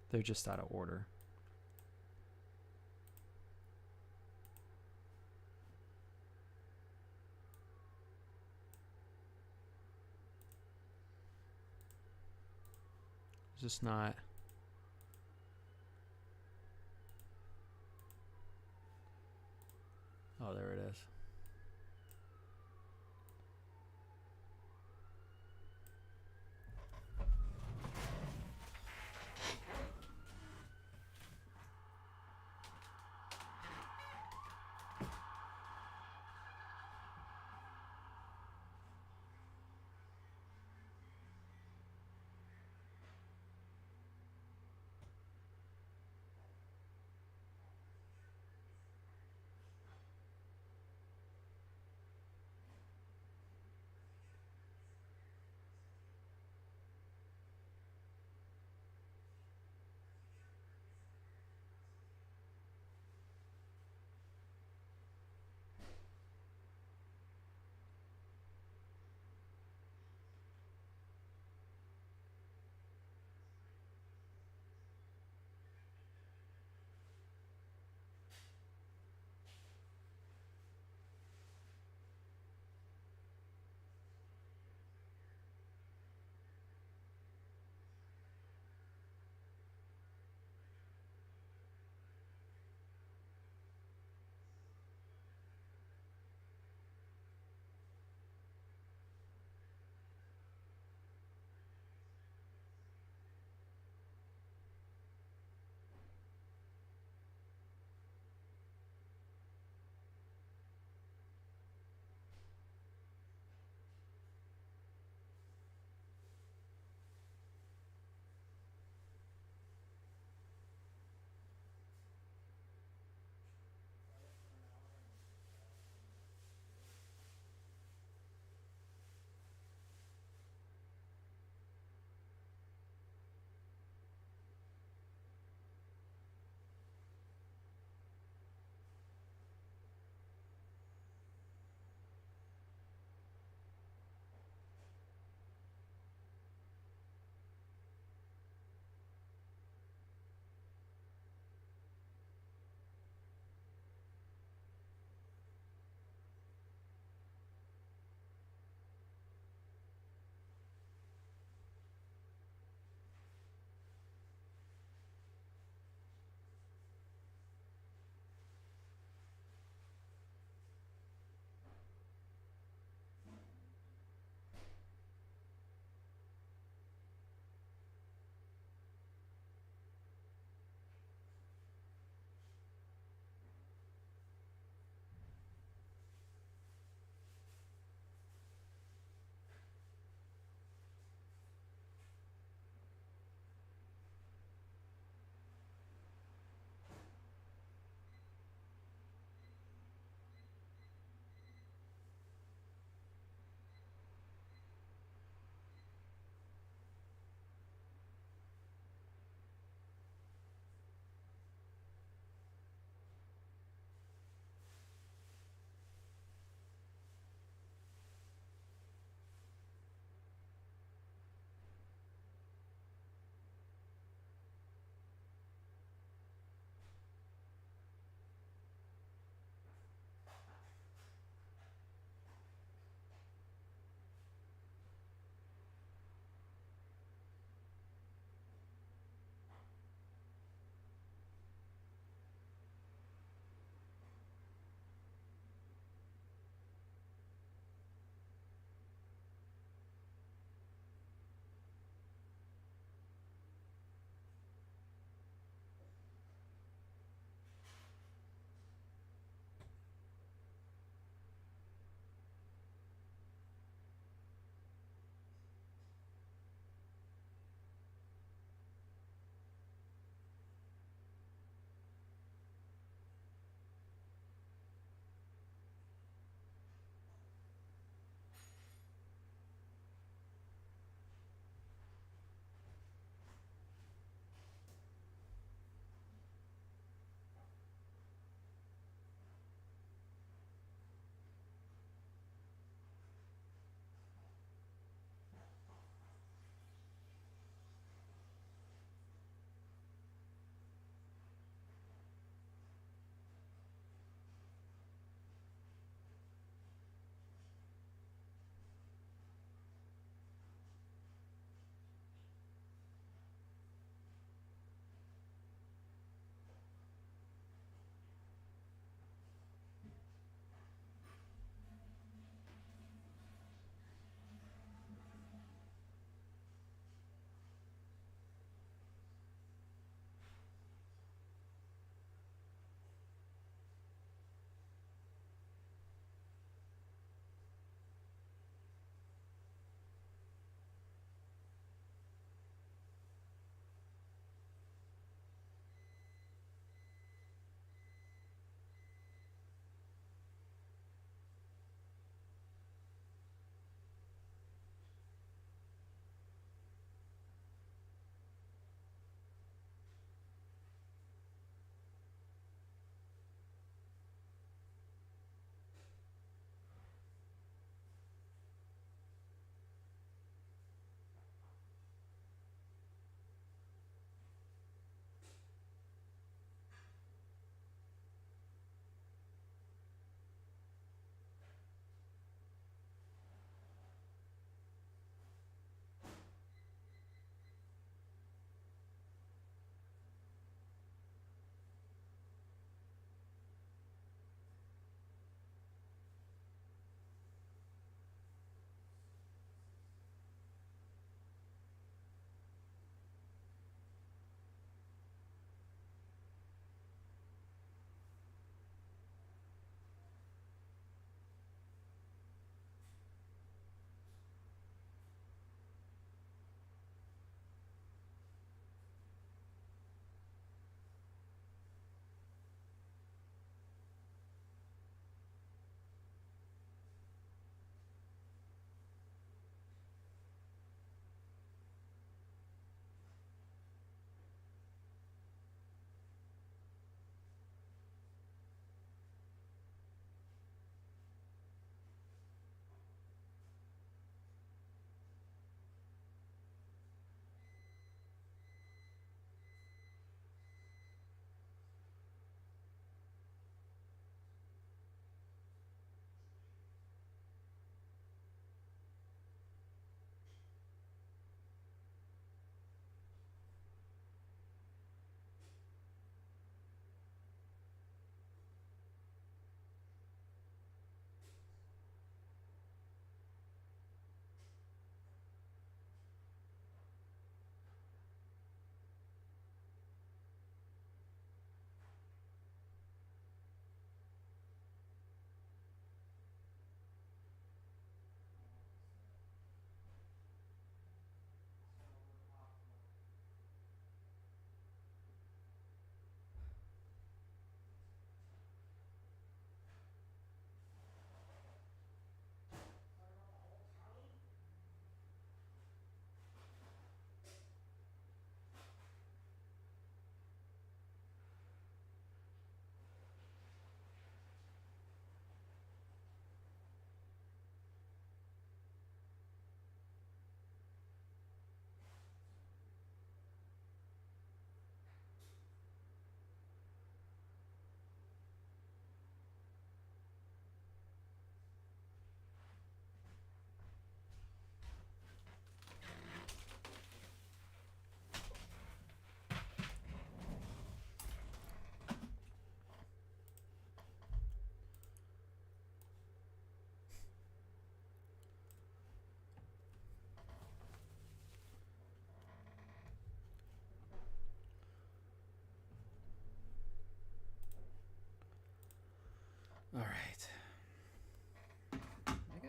They're just out of order. It's just not. Oh, there it is.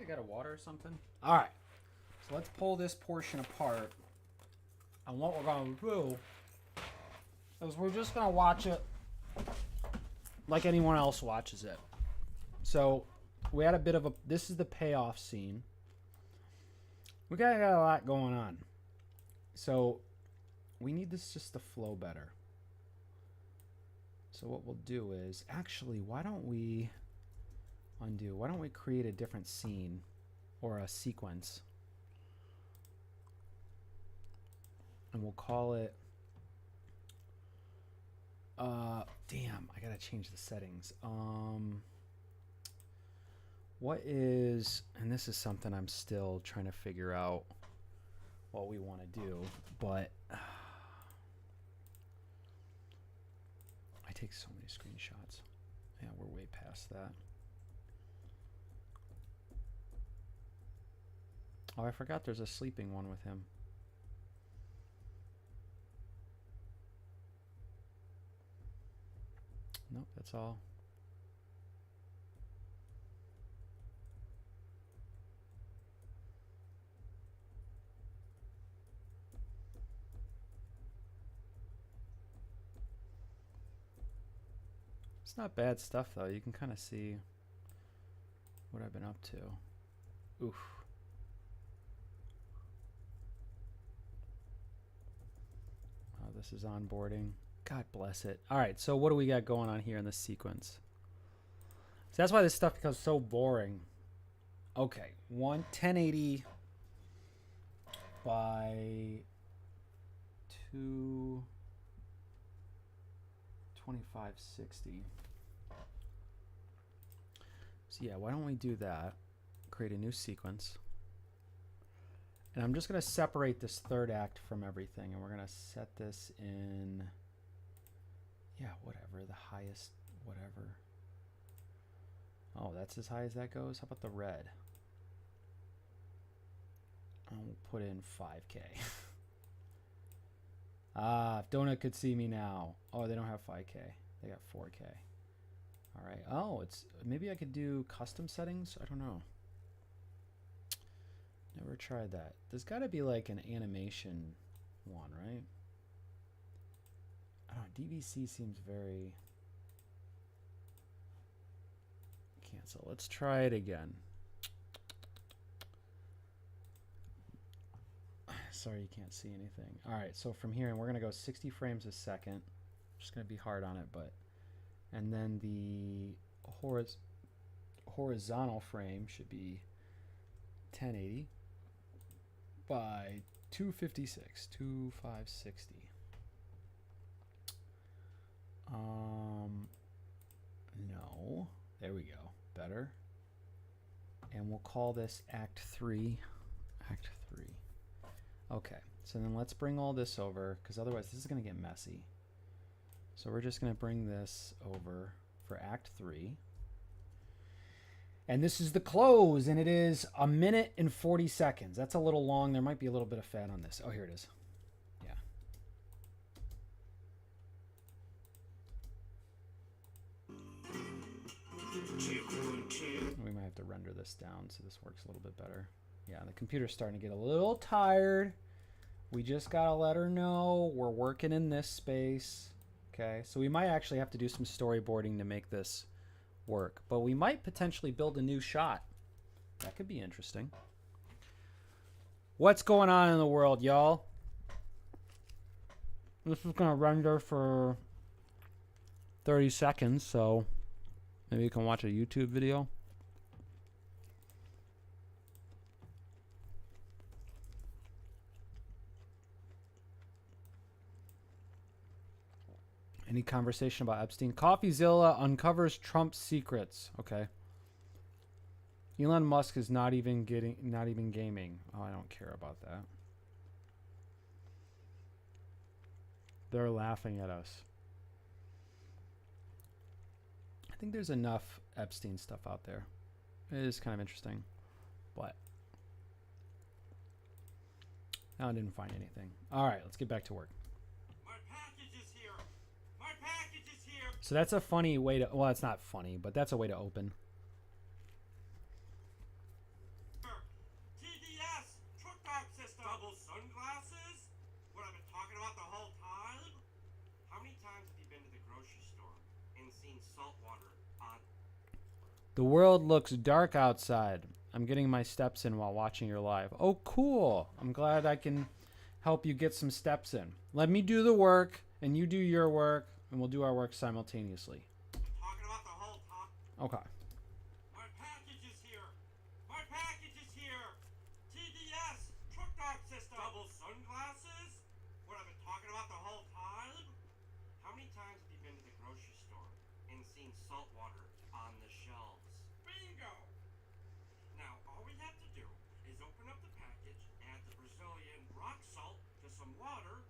I got a water or something? All right. So let's pull this portion apart. And what we're going to do is we're just going to watch it like anyone else watches it. So we had a bit of a... This is the payoff scene. We got a lot going on. So we need this just to flow better. So what we'll do is... Actually, why don't we undo? Why don't we create a different scene or a sequence? And we'll call it... damn, I gotta change the settings. What is... And this is something I'm still trying to figure out what we want to do, but... I take so many screenshots. Yeah, we're way past that. Oh, I forgot there's a sleeping one with him. Nope, that's all. It's not bad stuff, though. You can kind of see what I've been up to. Oof. Oh, this is onboarding. God bless it. All right, so what do we got going on here in this sequence? So that's why this stuff becomes so boring. Okay, 1080 by 2560. So yeah, why don't we do that? Create a new sequence. And I'm just going to separate this third act from everything, and we're going to set this in... Yeah, whatever, the highest, whatever. Oh, that's as high as that goes? How about the red? I'll put in 5K. Ah, if Donut could see me now. Oh, they don't have 5K. They got 4K. All right. Oh, it's... Maybe I could do custom settings? I don't know. Never tried that. There's got to be like an animation one, right? I don't know, DVC seems very... Cancel. Let's try it again. Sorry you can't see anything. Alright, so from here, and we're going to go 60 frames a second. Just going to be hard on it, but... And then the horizontal frame should be 1080 by 256, 2560. No. There we go. Better. And we'll call this Act 3. Act 3. Okay. So then let's bring all this over, because otherwise this is going to get messy. So we're just going to bring this over for Act 3. And this is the close, and it is 1 minute and 40 seconds. That's a little long. There might be a little bit of fat on this. Oh, here it is. Yeah. We might have to render this down so this works a little bit better. Yeah, the computer's starting to get a little tired. We just got to let her know we're working in this space. Okay, so we might actually have to do some storyboarding to make this work, but we might potentially build a new shot. That could be interesting. What's going on in the world, y'all? This is gonna render for 30 seconds, so maybe you can watch a YouTube video. Any conversation about Epstein? CoffeeZilla uncovers Trump's secrets. Okay. Elon Musk is not even gaming. Oh, I don't care about that. They're laughing at us. I think there's enough Epstein stuff out there. It is kind of interesting, but I didn't find anything. All right, let's get back to work. So that's a funny way to... Well, it's not funny, but that's a way to open. seen salt water on. The world looks dark outside. I'm getting my steps in while watching your live. Oh, cool. I'm glad I can help you get some steps in. Let me do the work, and you do your work, and we'll do our work simultaneously. Talking about the whole time. Okay. My package is here. My package is here. TDS, truck dog system. Double sunglasses. What I've been talking about the whole time. How many times have you been to the grocery store and seen salt water on the shelves? Bingo. Now all we have to do is open up the package, add the Brazilian rock salt to some water.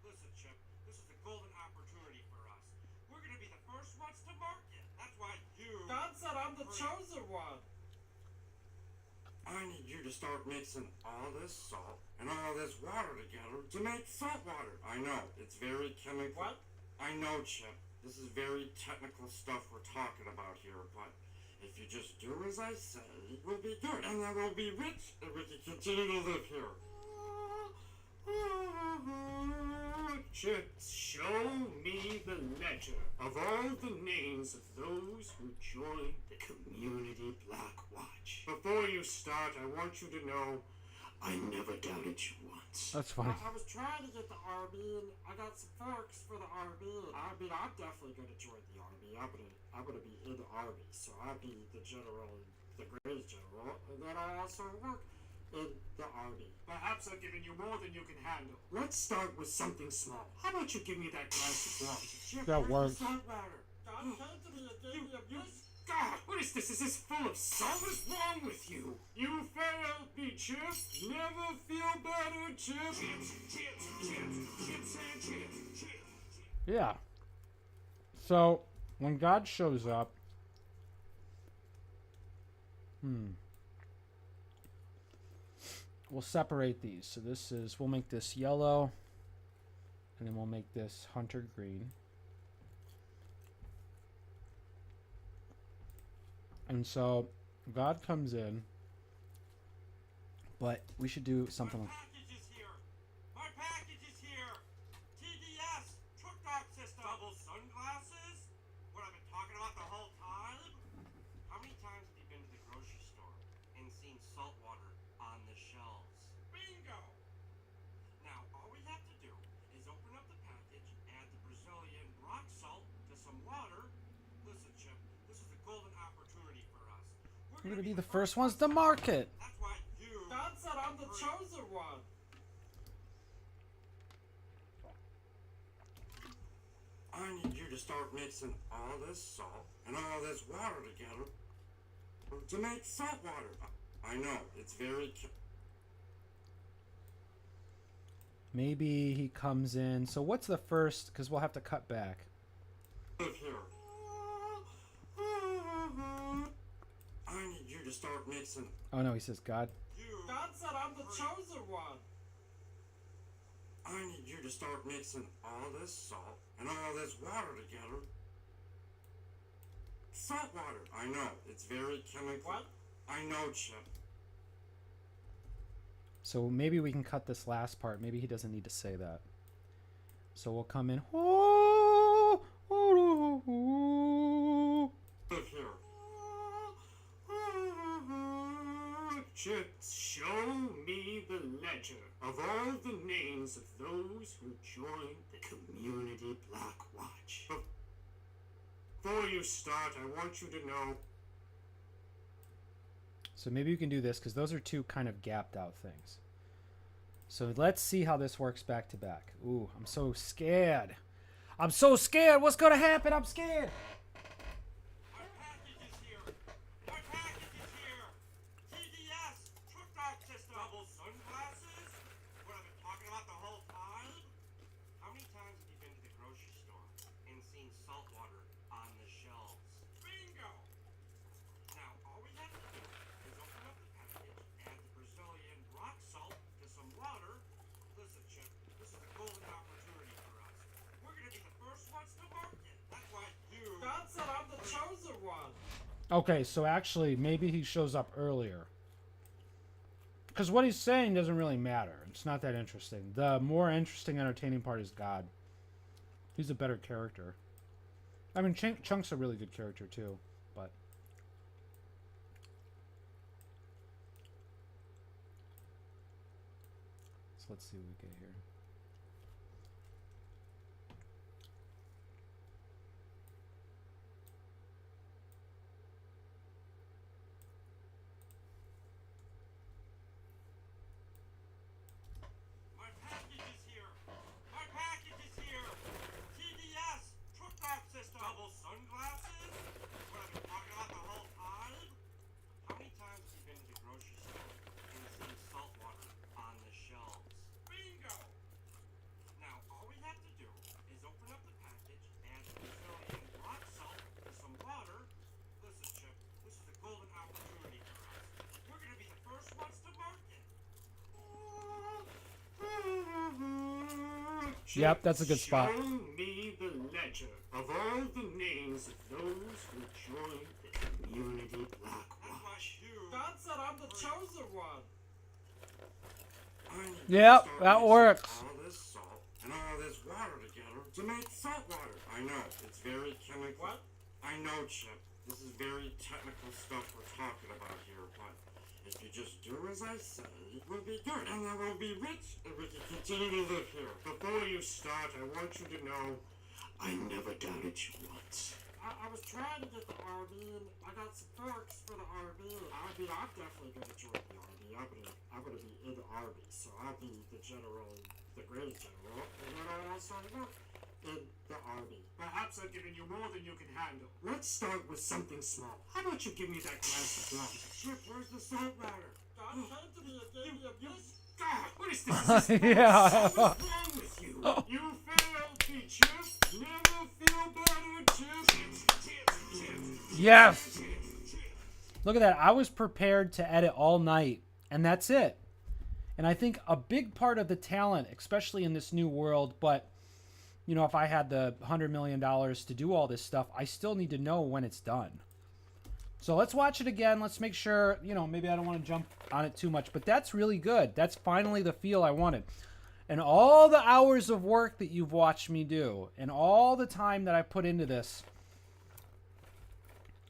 Listen, Chip, this is a golden opportunity for us. We're gonna be the first ones to market. That's why you. God said I'm the chosen one. I need you to start mixing all this salt and all this water together to make salt water. I know, it's very chemical. What? I know, Chip. This is very technical stuff we're talking about here, but if you just do as I say, we'll be good, and then we'll be rich, and we can continue to live here. Chip, show me the ledger of all the names of those who joined the Community Black Watch. Before you start, I want you to know I never doubted you once. That's funny. I was trying to get the army, and I got some forks for the army. I mean, I'm definitely going to join the army. I'm gonna be in the army, so I'll be the general, the great general, and then I'll also work in the army. Perhaps I've given you more than you can handle. Let's start with something small. How about you give me that glass of water? Chip, That where's works. the salt water? God came to me and gave me a God, what is this? Is this full of salt? What is wrong with you? You failed me, Chip. Never feel better, Chip. Chips. Yeah. So, when God shows up, we'll separate these. So this is, we'll make this yellow, and then we'll make this hunter green. And so God comes in, but we should do something like My package is here. My package is here. TDS, truck dog system. Double sunglasses. What I've been talking about the whole time. How many times have you been to the grocery store and seen salt water on the shelves? Bingo. Now all we have to do is open up the package, add the Brazilian rock salt to some water. Listen, Chip, this is a golden opportunity for us. we're gonna be the first ones to market. That's why you. God said I'm the chosen one. I need you to start mixing all this salt and all this water together to make salt water. I know, it's very. Maybe he comes in. So what's the first? Because we'll have to cut back. Live here. I need you to start mixing. Oh no, he says God. God said I'm the chosen one. I need you to start mixing all this salt and all this water together. Salt water. I know, it's very chemical. What? I know, Chip. So maybe we can cut this last part. Maybe he doesn't need to say that. So we'll come in. Oh, oh, oh, Live here. Chip, show me the ledger of all the names of those who joined the Community Black Watch. Before you start, I want you to know. So maybe you can do this because those are two kind of gapped out things. So let's see how this works back to back. Ooh, I'm so scared. I'm so scared. What's going to happen? I'm scared. My package is here. My package is here. TDS, truck dog system. Double sunglasses. What I've been talking about the whole time. How many times have you been to the grocery store and seen salt water on the shelves? Bingo. Now all we have to do is open up the package, add the Brazilian rock salt to some water. Listen, Chip, this is a golden opportunity for us. We're gonna be the first ones to market. That's why you. God said I'm the chosen one. Okay, so actually, maybe he shows up earlier. Because what he's saying doesn't really matter. It's not that interesting. The more interesting, entertaining part is God. He's a better character. I mean, Chunk's a really good character too, but. So let's see what we get here. My package is here. My package is here. TDS, truck back system. Double sunglasses. What I've been talking about the whole time. How many times have you been to the grocery store and seen salt water on the shelves? Bingo. Now all we have to do is open up the package, add some Brazilian rock salt to some water. Listen, Chip, this is a golden opportunity for us. We're gonna be the first ones to market. Yep, that's a good spot. Show me the ledger of all the names of those who joined the community black watch. God said I'm the chosen one. I need Yep, to start that mixing works. all this salt and all this water together to make salt water. I know, it's very chemical. What? I know, Chip. This is very technical stuff we're talking about here, but if you just do as I say, it will be good, and I will be rich, and we can continue to live here. Before you start, I want you to know I never doubted you once. I was trying to get the RV, and I got some forks for the RV. I'm definitely gonna join the RV. I'm gonna be in the RV, so I'll be the general, the greatest general, and then I'll also work in the RV. Perhaps I've given you more than you can handle. Let's start with something small. How about you give me that glass of water? Chip, where's the salt ladder? God came to me and gave me a gift. God, what is this? Is this Yeah. What's wrong with you? You failed me, Chip. Never feel better, Chip. Yes. Look at that. I was prepared to edit all night, and that's it. And I think a big part of the talent, especially in this new world, but you know, if I had the $100 million to do all this stuff, I still need to know when it's done. So let's watch it again. Let's make sure, you know, maybe I don't want to jump on it too much, but that's really good. That's finally the feel I wanted. And all the hours of work that you've watched me do and all the time that I put into this,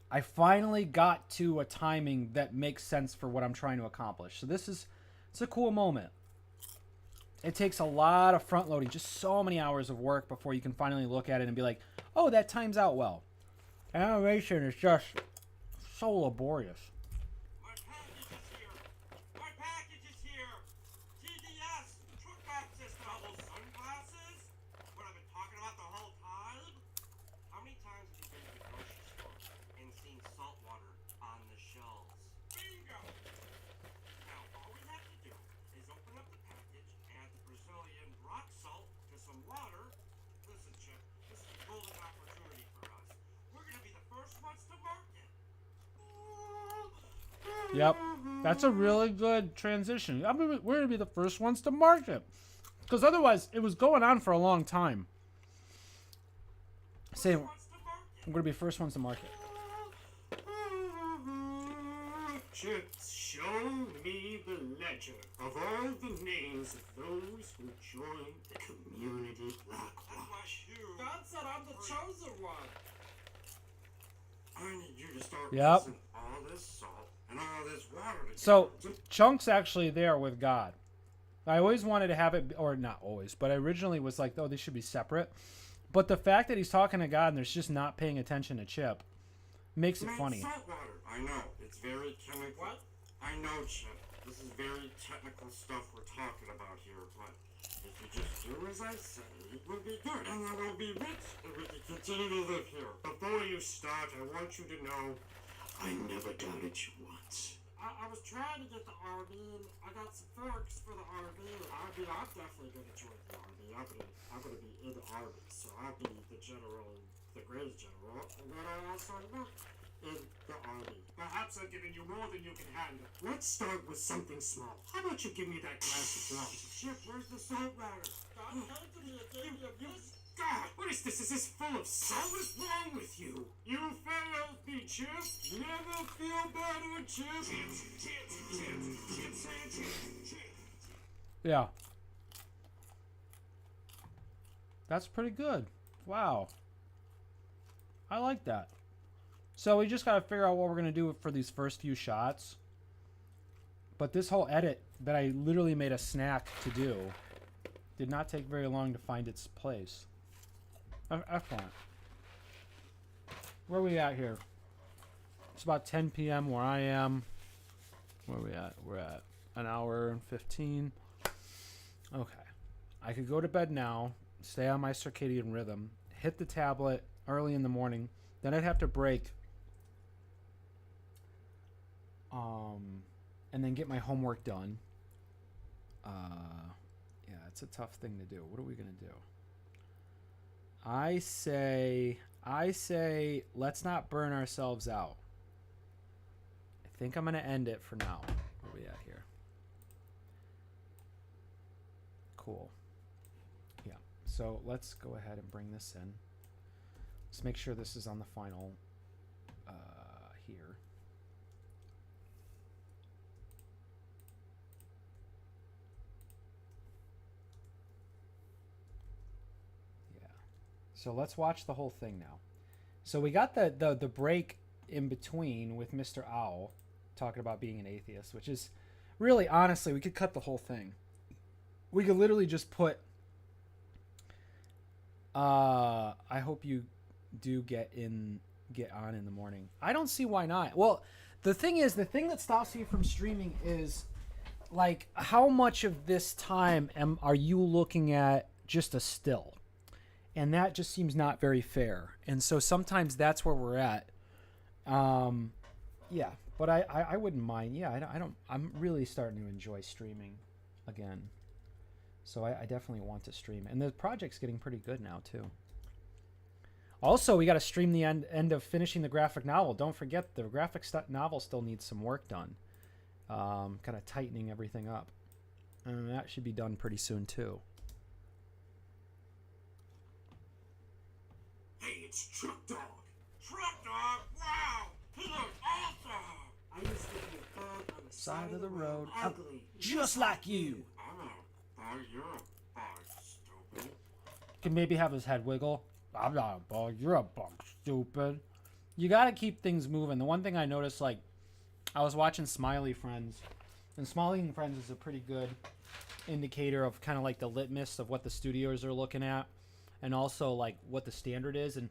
I finally got to a timing that makes sense for what I'm trying to accomplish. So it's a cool moment. It takes a lot of front loading, just so many hours of work before you can finally look at it and be like, oh, that times out well. Animation is just so laborious. My package is here. My package is here. TDS, truck back system. Double sunglasses. What I've been talking about the whole time. How many times have you been to the grocery store and seen salt water on the shelves? Bingo. Now all we have to do is open up the package, add the Brazilian rock salt to some water. Listen, Chip, this is a golden opportunity for us. We're gonna be the first ones to market. Yep, that's a really good transition. We're going to be the first ones to market. Because otherwise, it was going on for a long time. Say, we're going to be first ones to market. Chip, show me the ledger of all the names of those who joined the community black watch. God said I'm the chosen one. I need you to start Yep. mixing all this salt and all this water together. So, Chunk's actually there with God. I always wanted to have it, or not always, but I originally was like, oh, they should be separate. But the fact that he's talking to God and there's just not paying attention to Chip makes it Make funny. salt water. I know, it's very chemical. What? I know, Chip. This is very technical stuff we're talking about here, but if you just do as I say, it will be good, and I will be rich, and we can continue to live here. Before you start, I want you to know I never doubted you once. I was trying to get the RV, and I got some forks for the RV. I'm definitely gonna join the RV. I'm gonna be in the RV, so I'll be the general, the greatest general, and then I'll also work in the RV. Perhaps I've given you more than you can handle. Let's start with something small. How about you give me that glass of water? Chip, where's the salt ladder? God came to me and gave me a gift. God, what is this? Is this full of salt? What is wrong with you? You failed me, Chip. Never feel better, Chip. Yeah. That's pretty good. Wow. I like that. So we just got to figure out what we're going to do for these first few shots. But this whole edit that I literally made a snack to do did not take very long to find its place. Excellent. Where are we at here? It's about 10 p.m. where I am. Where are we at? We're at an hour and 15. Okay. I could go to bed now, stay on my circadian rhythm, hit the tablet early in the morning. Then I'd have to break. And then get my homework done. Yeah, it's a tough thing to do. What are we going to do? I say, let's not burn ourselves out. I think I'm going to end it for now. Where are we at here? Cool. Yeah. So let's go ahead and bring this in. Let's make sure this is on the final here. Yeah. So let's watch the whole thing now. So we got the break in between with Mr. Owl talking about being an atheist, which is really, honestly, we could cut the whole thing. We could literally just put I hope you do get on in the morning. I don't see why not. Well, the thing that stops me from streaming is, like, how much of this time are you looking at just a still? And that just seems not very fair. And so sometimes that's where we're at. Yeah, but I wouldn't mind. Yeah, I'm really starting to enjoy streaming again. So I definitely want to stream. And the project's getting pretty good now, too. Also, we got to stream the end of finishing the graphic novel. Don't forget, the graphic novel still needs some work done. Kind of tightening everything up. And that should be done pretty soon, too. Hey, it's Truck Dog. Truck Dog? Wow! He looks awesome! I used to be a bug on the Side of the road. Ugly. Just like you. I'm a bug. You're a bug, stupid. Can maybe have his head wiggle. I'm not a bug. You're a bug, stupid. You got to keep things moving. The one thing I noticed, like, I was watching Smiley Friends. And Smiley Friends is a pretty good indicator of kind of like the litmus of what the studios are looking at. And also, like, what the standard is. And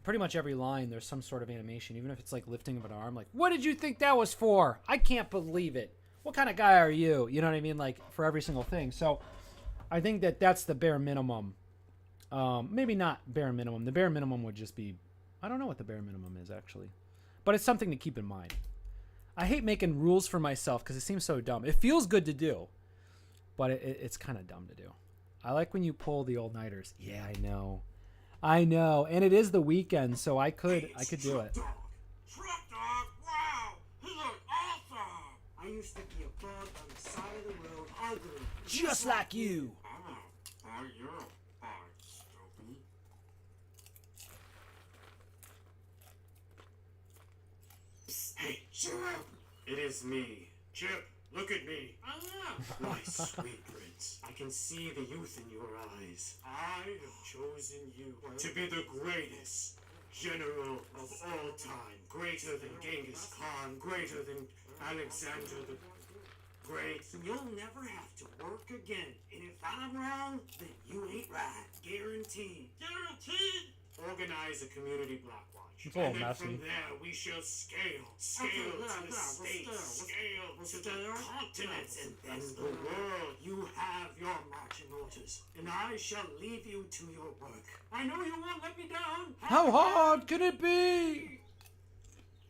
pretty much every line, there's some sort of animation. Even if it's, like, lifting of an arm. Like, what did you think that was for? I can't believe it. What kind of guy are you? You know what I mean? Like, for every single thing. So, I think that that's the bare minimum. Maybe not bare minimum. The bare minimum would just be... I don't know what the bare minimum is, actually. But it's something to keep in mind. I hate making rules for myself because it seems so dumb. It feels good to do. But it's kind of dumb to do. I like when you pull the all-nighters. Yeah, I know. I know. And it is the weekend, so I could do it. Truck Dog? Wow! He looks awesome! I used to be a bug on the side of the road, ugly. Just like you. I'm a bug. You're a bug, stupid. Psst, hey, Chip! It is me. Chip, look at me. I am. My sweet prince. I can see the youth in your eyes. I have chosen you to be the greatest general of all time. Greater than Genghis Khan, greater than Alexander the Great. You'll never have to work again. And if I'm wrong, then you ain't right. Guaranteed. Guaranteed! Organize a community block watch. It's all and then messy. from there we shall scale to the states, scale to the continents, and then the world. You have your marching orders, and I shall leave you to your work. I know you won't let me down. How hard can it be?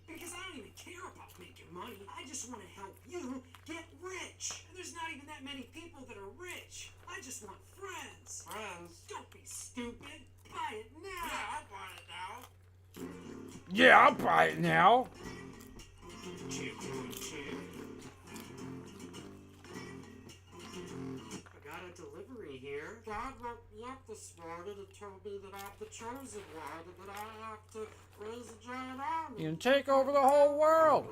Because I don't even care about making money. I just want to help you get rich. And there's not even that many people that are rich. I just want friends. Friends? Don't be stupid. Buy it now. Yeah, I'll buy it now. Yeah, I'll buy it now. Chip, chip. I got a delivery here. God woke me up this morning and told me that I'm the chosen one and that I have to raise a giant army. You can take over the whole world.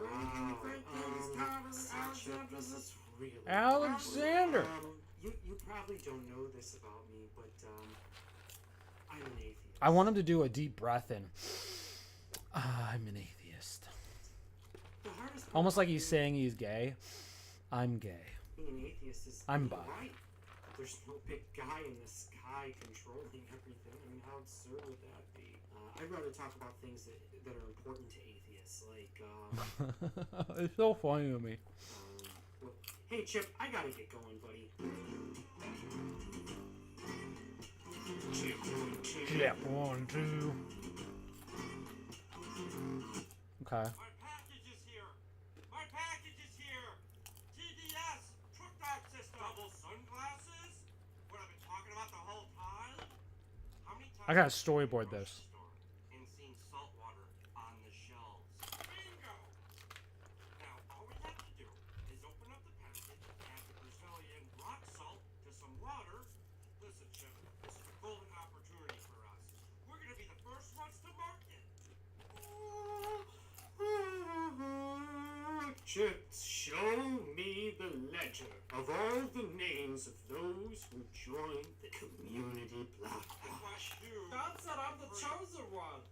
Chip, this is really... Alexander. You probably don't know this about me, but I'm an atheist. I want him to do a deep breath in. I'm an atheist. The hardest part Almost about like he's saying he's gay. I'm gay. being an atheist is I'm you're bi. right. There's no big guy in the sky controlling everything. I mean, how absurd would that be? I'd rather talk about things that are important to atheists, like, It's so funny to me. well, hey, Chip, I gotta get going, buddy. Chip, 1, 2. Yeah, 1, 2. Okay. My package is here! My package is here! TDS! Truck dog system! Double sunglasses? What I've been talking about the whole time? How many times I gotta have you been storyboard to the this. grocery store and seen salt water on the shelves? Bingo! Now, all we have to do is open up the package, add the Brazilian rock salt to some water. Listen, Chip, this is a golden opportunity for us. We're gonna be the first ones to market. Chip, show me the ledger of all the names of those who joined the community platform. God said I'm the chosen one.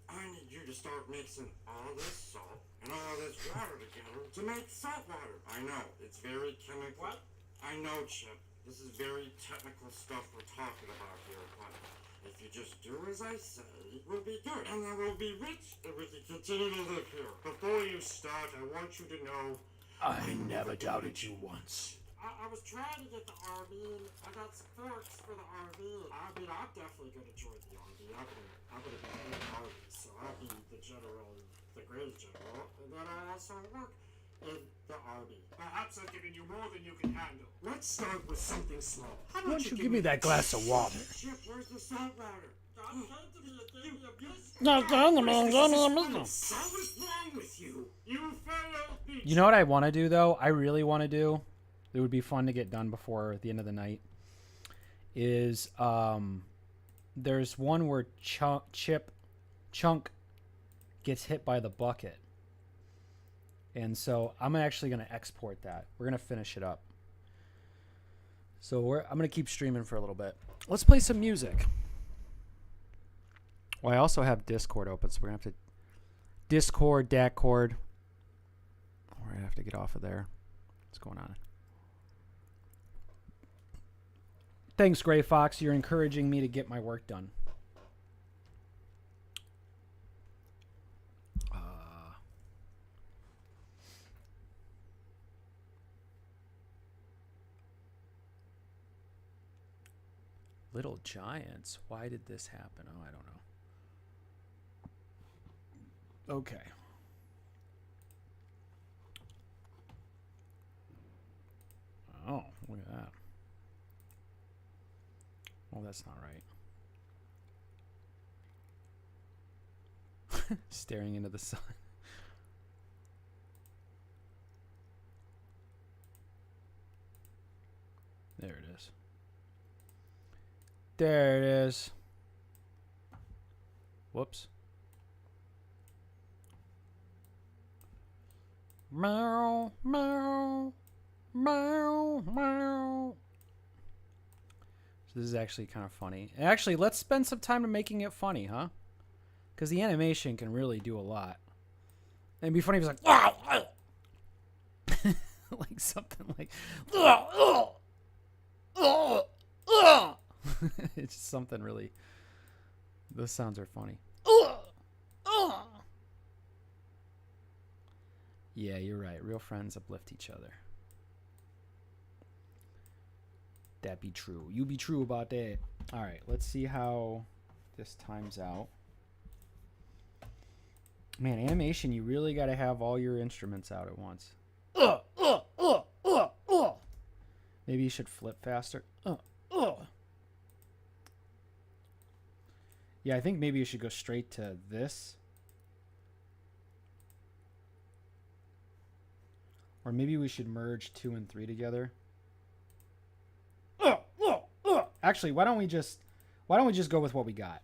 I need you to start mixing all this salt and all this water together to make salt water. I know, it's very chemical. What? I know, Chip. This is very technical stuff we're talking about here, but if you just do as I say, we'll be good. And then we'll be rich, and we can continue to live here. Before you start, I want you to know I never doubted you once. I was trying to get the RV, and I got some forks for the RV. I mean, I'm definitely going to join the army. I'm gonna be in the army, so I'll be the general, the great general, and then I'll also work in the army. Perhaps I've given you more than you can handle. Let's start with something small. How Why don't you give me that glass of water? Chip, where's the salt ladder? God came to me and gave me a biscuit. No, What is wrong with you? You failed me. You know what I want to do though? I really want to do. It would be fun to get done before the end of the night. Is there's one where Chip Chonk gets hit by the bucket, and so I'm actually going to export that. We're going to finish it up. So I'm going to keep streaming for a little bit. Let's play some music. Well, I also have Discord open, so we're going to have to Discord, Daccord. We're going to have to get off of there. What's going on? Thanks, Gray Fox. You're encouraging me to get my work done. Little Giants. Why did this happen? Oh, I don't know. Okay. Oh, look at that. Oh, that's not right. Staring into the sun. There it is. There it is. Whoops. Meow, meow, meow, meow. So this is actually kind of funny. And actually, let's spend some time to making it funny, huh? Because the animation can really do a lot. And it'd be funny if it's like... like something like... It's just something really... Those sounds are funny. Yeah, you're right. Real friends uplift each other. That be true. You be true about that. All right, let's see how this times out. Man, animation, you really got to have all your instruments out at once. Maybe you should flip faster. Yeah, I think maybe you should go straight to this. Or maybe we should merge 2 and 3 together. Actually, why don't we just go with what we got?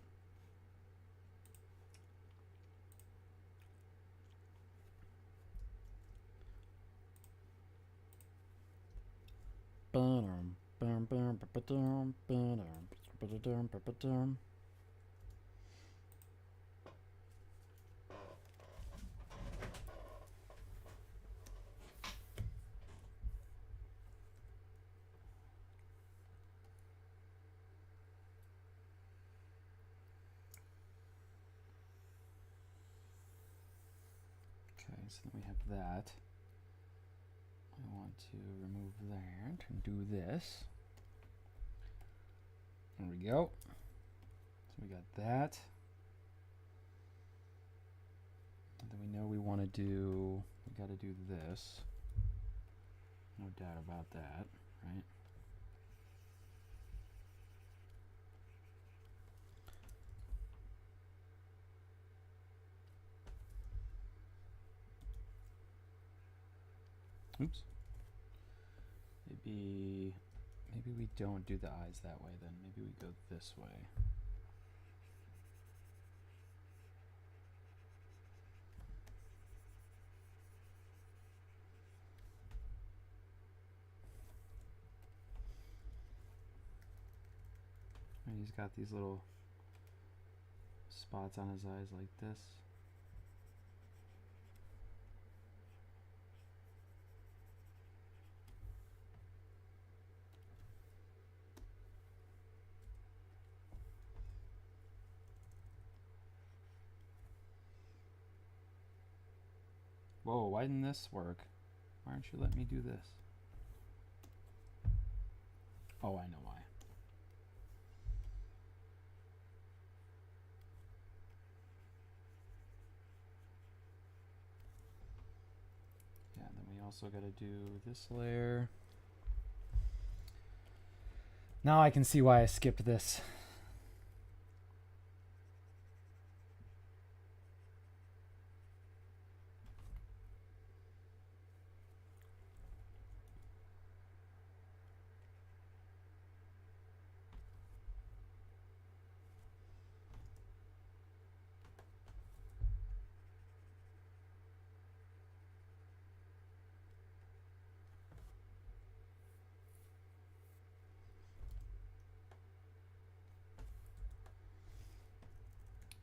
so then we have that. I want to remove that and do this. There we go. So we got that. And then we know we want to do, we got to do this. No doubt about that, right? Oops. Maybe we don't do the eyes that way then. Maybe we go this way. And he's got these little spots on his eyes like this. Whoa, why didn't this work? Why aren't you letting me do this? Oh, I know why. Yeah, then we also got to do this layer. Now I can see why I skipped this.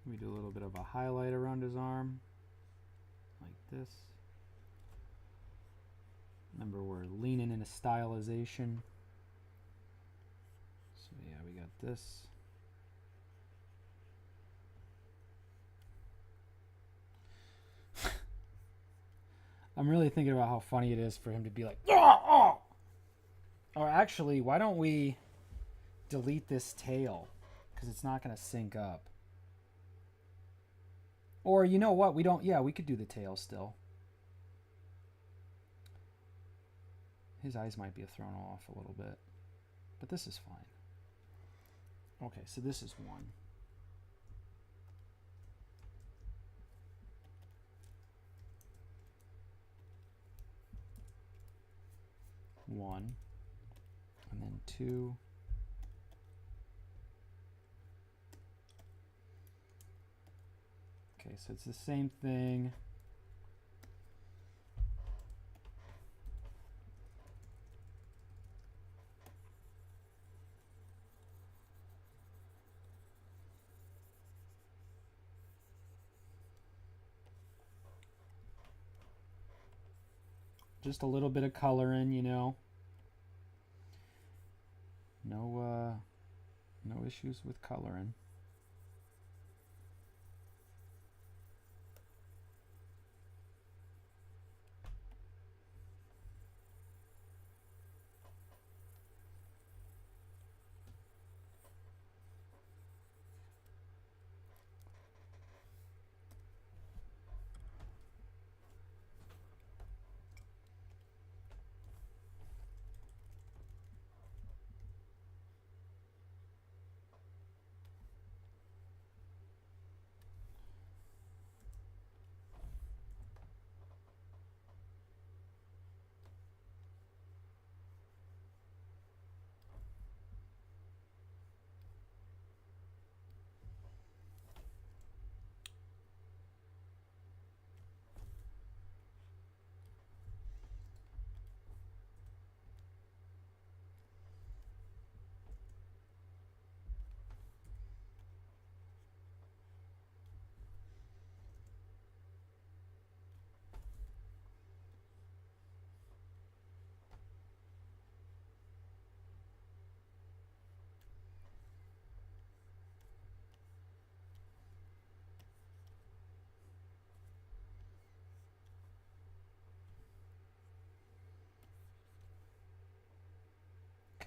We do a little bit of a highlight around his arm, like this. Remember, we're leaning into stylization. So yeah, we got this. I'm really thinking about how funny it is for him to be like, "Ah, ah!" Or actually, why don't we delete this tail? Because it's not going to sync up. Or you know what? We don't. Yeah, we could do the tail still. His eyes might be thrown off a little bit. But this is fine. Okay, so this is one. One. And then two. Okay, so it's the same thing. Just a little bit of coloring, you know. No issues with coloring.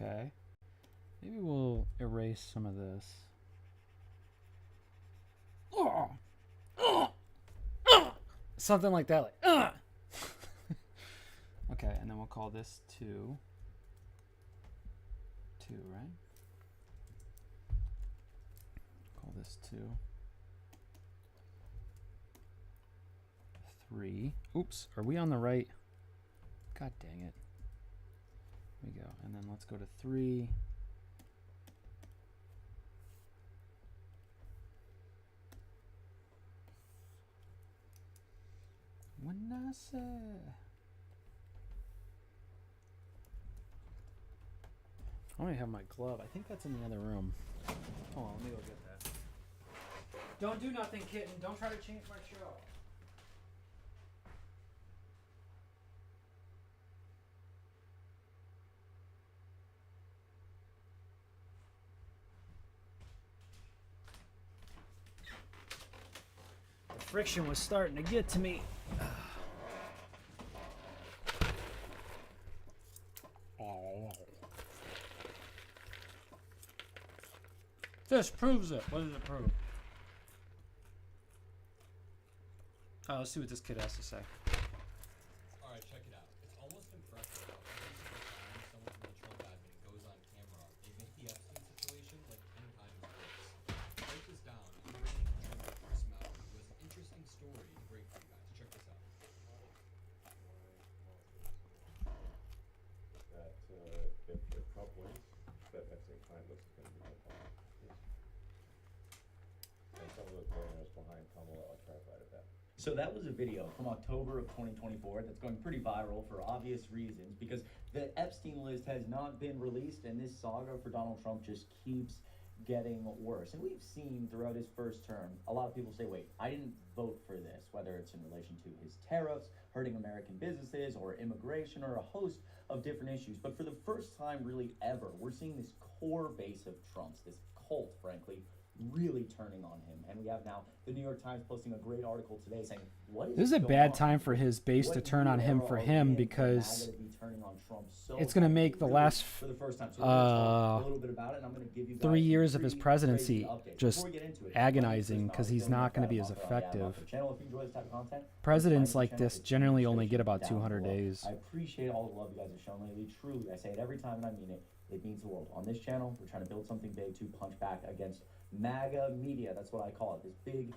Okay. Maybe we'll erase some of this. Something like that. Like, okay, and then we'll call this 2. 2, right? Call this 2. 3. Oops, are we on the right? God dang it. Here we go. And then let's go to 3. When I say I only have my glove. I think that's in the other room. Hold on, let me go get that. Don't do nothing, kitten. Don't try to change my show. The friction was starting to get to me. This proves it. What does it prove? Let's see what this kid has to say. Alright, check it out. It's almost impressive how every single time someone from the Trump admin goes on camera, they make the Epstein situation like 10 times worse. To break this down, I'm bringing contributor Chris Mauer, who has an interesting story to break for you guys. Check this out. That if Trump wins, that Epstein client list is going to be no problem. And some of those billionaires behind Kamala are terrified of that. So that was a video from October of 2024 that's going pretty viral for obvious reasons because the Epstein list has not been released and this saga for Donald Trump just keeps getting worse. And we've seen throughout his first term, a lot of people say, wait, I didn't vote for this, whether it's in relation to his tariffs, hurting American businesses, or immigration, or a host of different issues. But for the first time really ever, we're seeing this core base of Trump's, this cult, frankly, really turning on him. And we have now the New York Times posting a great article today saying, what is This is a going bad on? time for his base to What turn on new him era for are we him in because MAGA to be turning on Trump so it's going to make the really last for the first time. So we're gonna talk a little bit about it, and I'm gonna give you guys 3 years of his pretty presidency crazy updates. just Before we get into it, agonizing Chris because Mauer, he's don't not miss going to be that as about the effective. channel. If you enjoy this type of content, Presidents subscribe like to the this channel. generally only get Description about down 200 below. days. I appreciate all the love you guys have shown lately. Truly, I say it every time and I mean it. It means the world. On this channel, we're trying to build something big to punch back against MAGA media. That's what I call it. This big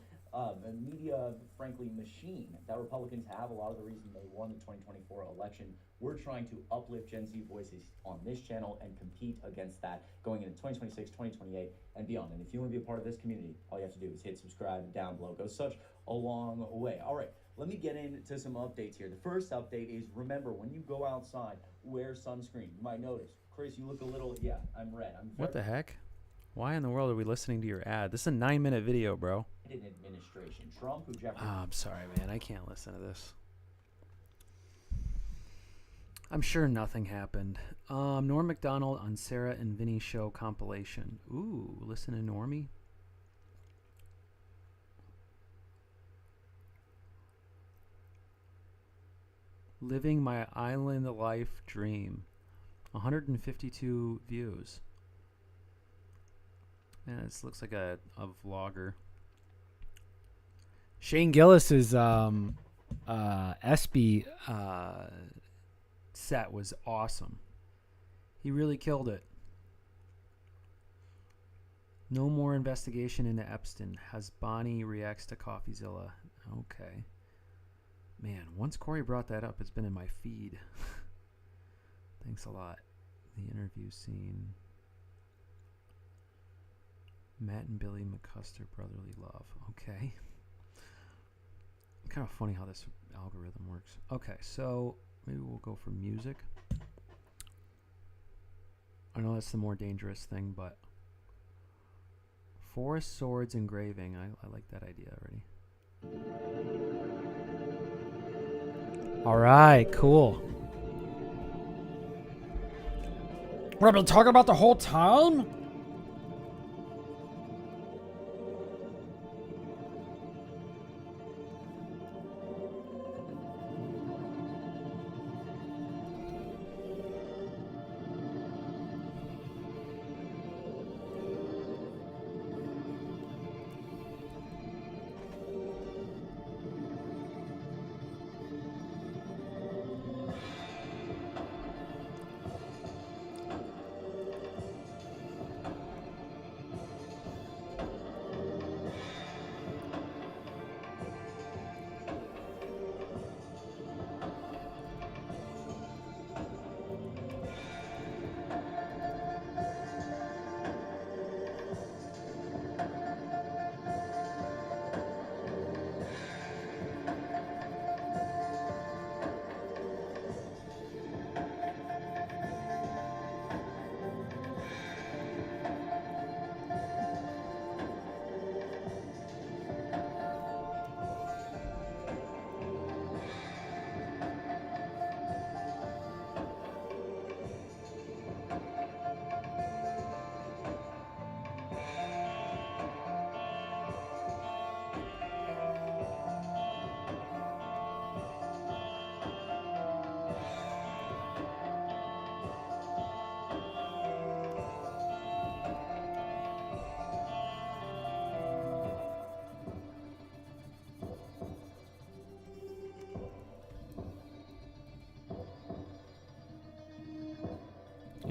media, frankly, machine that Republicans have. A lot of the reason they won the 2024 election. We're trying to uplift Gen Z voices on this channel and compete against that going into 2026, 2028, and beyond. And if you want to be a part of this community, all you have to do is hit subscribe down below. It goes such a long way. All right, let me get into some updates here. The first update is, remember, when you go outside, wear sunscreen. You might notice, Chris, you look a little, yeah, I'm red. What the heck? Why in the world are we listening to your ad? This is a 9-minute video, bro. Administration. Trump, who Jeffrey... Oh, I'm sorry, man. I can't listen to this. I'm sure nothing happened. Norm Macdonald on Sarah and Vinny show compilation. Ooh, listen to Normie. Living my island life dream. 152 views. Man, this looks like a vlogger. Shane Gillis's SB set was awesome. He really killed it. No more investigation into Epstein. Hasbani reacts to CoffeeZilla. Okay. Man, once Corey brought that up, it's been in my feed. Thanks a lot. The interview scene. Matt and Billy McCuster, brotherly love. Okay. Kind of funny how this algorithm works. Okay, so maybe we'll go for music. I know that's the more dangerous thing, but forest swords engraving. I like that idea already. All right, cool. What, I've been talking about the whole time?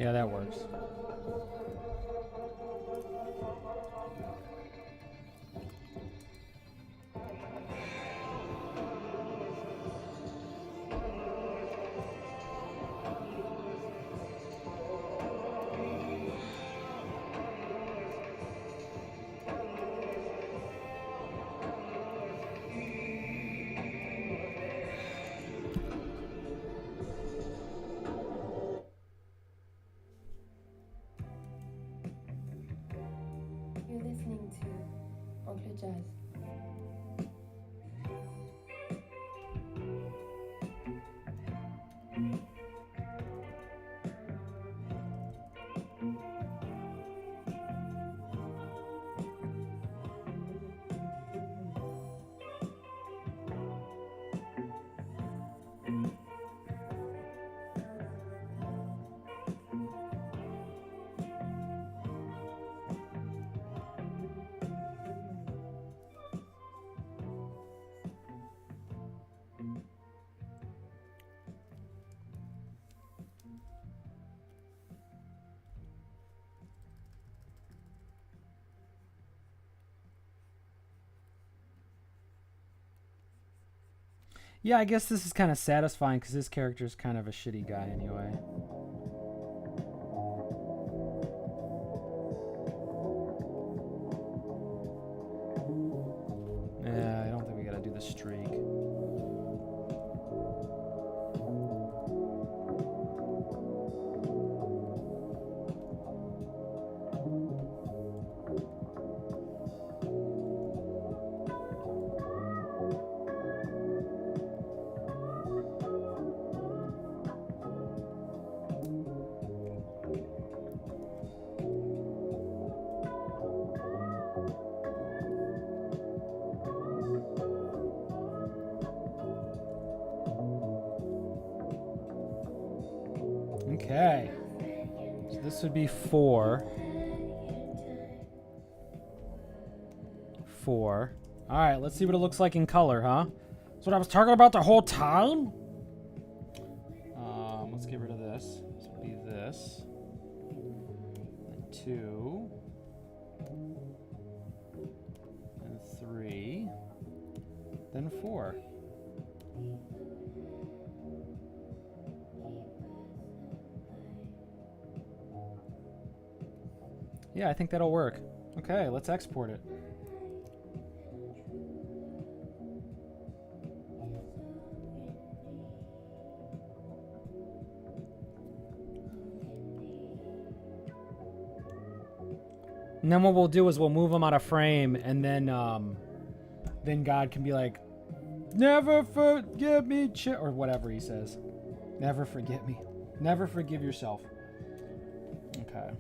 Yeah, that works. You're listening to Uncle Jazz. Yeah, I guess this is kind of satisfying because this character is kind of a shitty guy anyway. Yeah, I don't think we gotta do the streak. Okay. So this would be 4. 4. All right, let's see what it looks like in color, huh? That's what I was talking about the whole time. Let's get rid of this. This would be this. And 2. And 3. Then 4. Yeah, I think that'll work. Okay, let's export it. And then what we'll do is we'll move them out of frame, and then God can be like, "Never forgive me," or whatever he says. Never forget me. Never forgive yourself. Okay.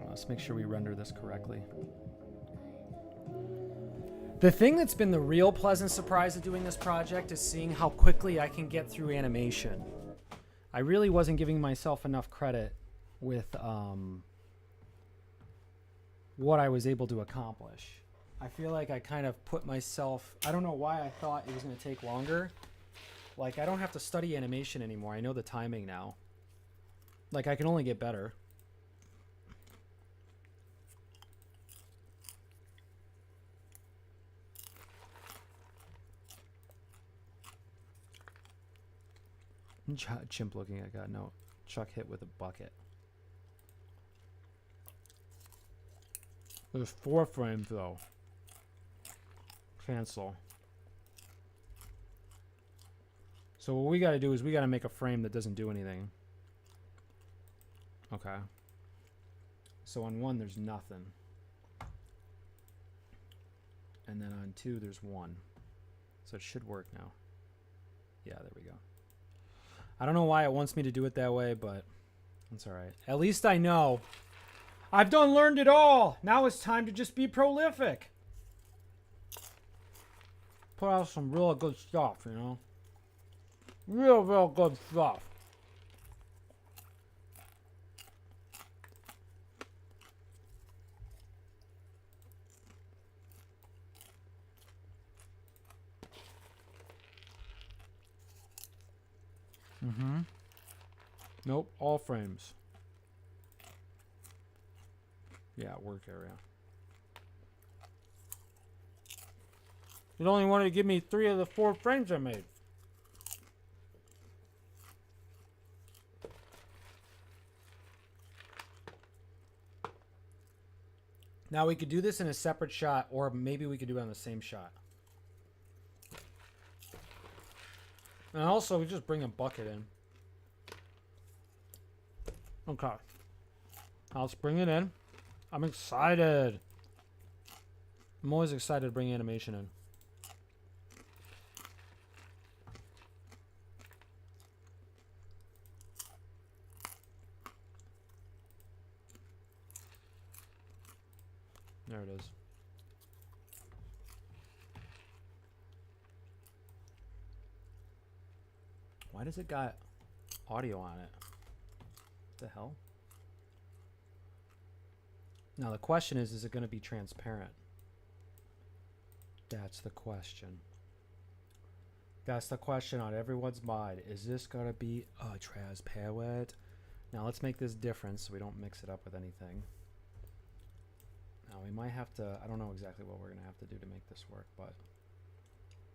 Let's make sure we render this correctly. The thing that's been the real pleasant surprise of doing this project is seeing how quickly I can get through animation. I really wasn't giving myself enough credit with what I was able to accomplish. I feel like I kind of put myself... I don't know why I thought it was going to take longer. Like, I don't have to study animation anymore. I know the timing now. Like, I can only get better. Chimp looking at God. No, Chuck hit with a bucket. There's 4 frames though. Cancel. So what we got to do is we got to make a frame that doesn't do anything. Okay. So on 1 there's nothing. And then on 2 there's 1. So it should work now. Yeah, there we go. I don't know why it wants me to do it that way, but that's all right. At least I know. I've learned it all. Now it's time to just be prolific. Put out some real good stuff, you know? Real good stuff. Mm-hmm. Nope, all frames. Yeah, work area. It only wanted to give me 3 of the 4 frames I made. Now we could do this in a separate shot, or maybe we could do it on the same shot. And also, we just bring a bucket in. Okay. Now let's bring it in. I'm excited. I'm always excited to bring animation in. There it is. Why does it got audio on it? What the hell? Now the question is it going to be transparent? That's the question. That's the question on everyone's mind. Is this going to be transparent? Now let's make this different so we don't mix it up with anything. Now we might have to, I don't know exactly what we're going to have to do to make this work, but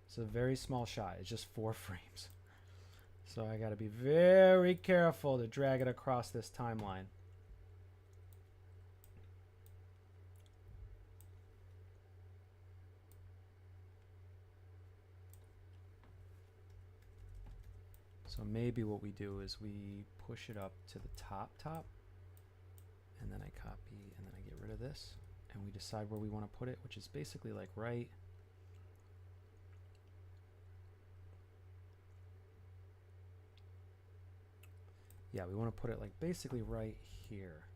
it's a very small shot. It's just 4 frames. So I got to be very careful to drag it across this timeline. So maybe what we do is we push it up to the top, and then I copy, and then I get rid of this, and we decide where we want to put it, which is basically like right. Yeah, we want to put it like basically right here.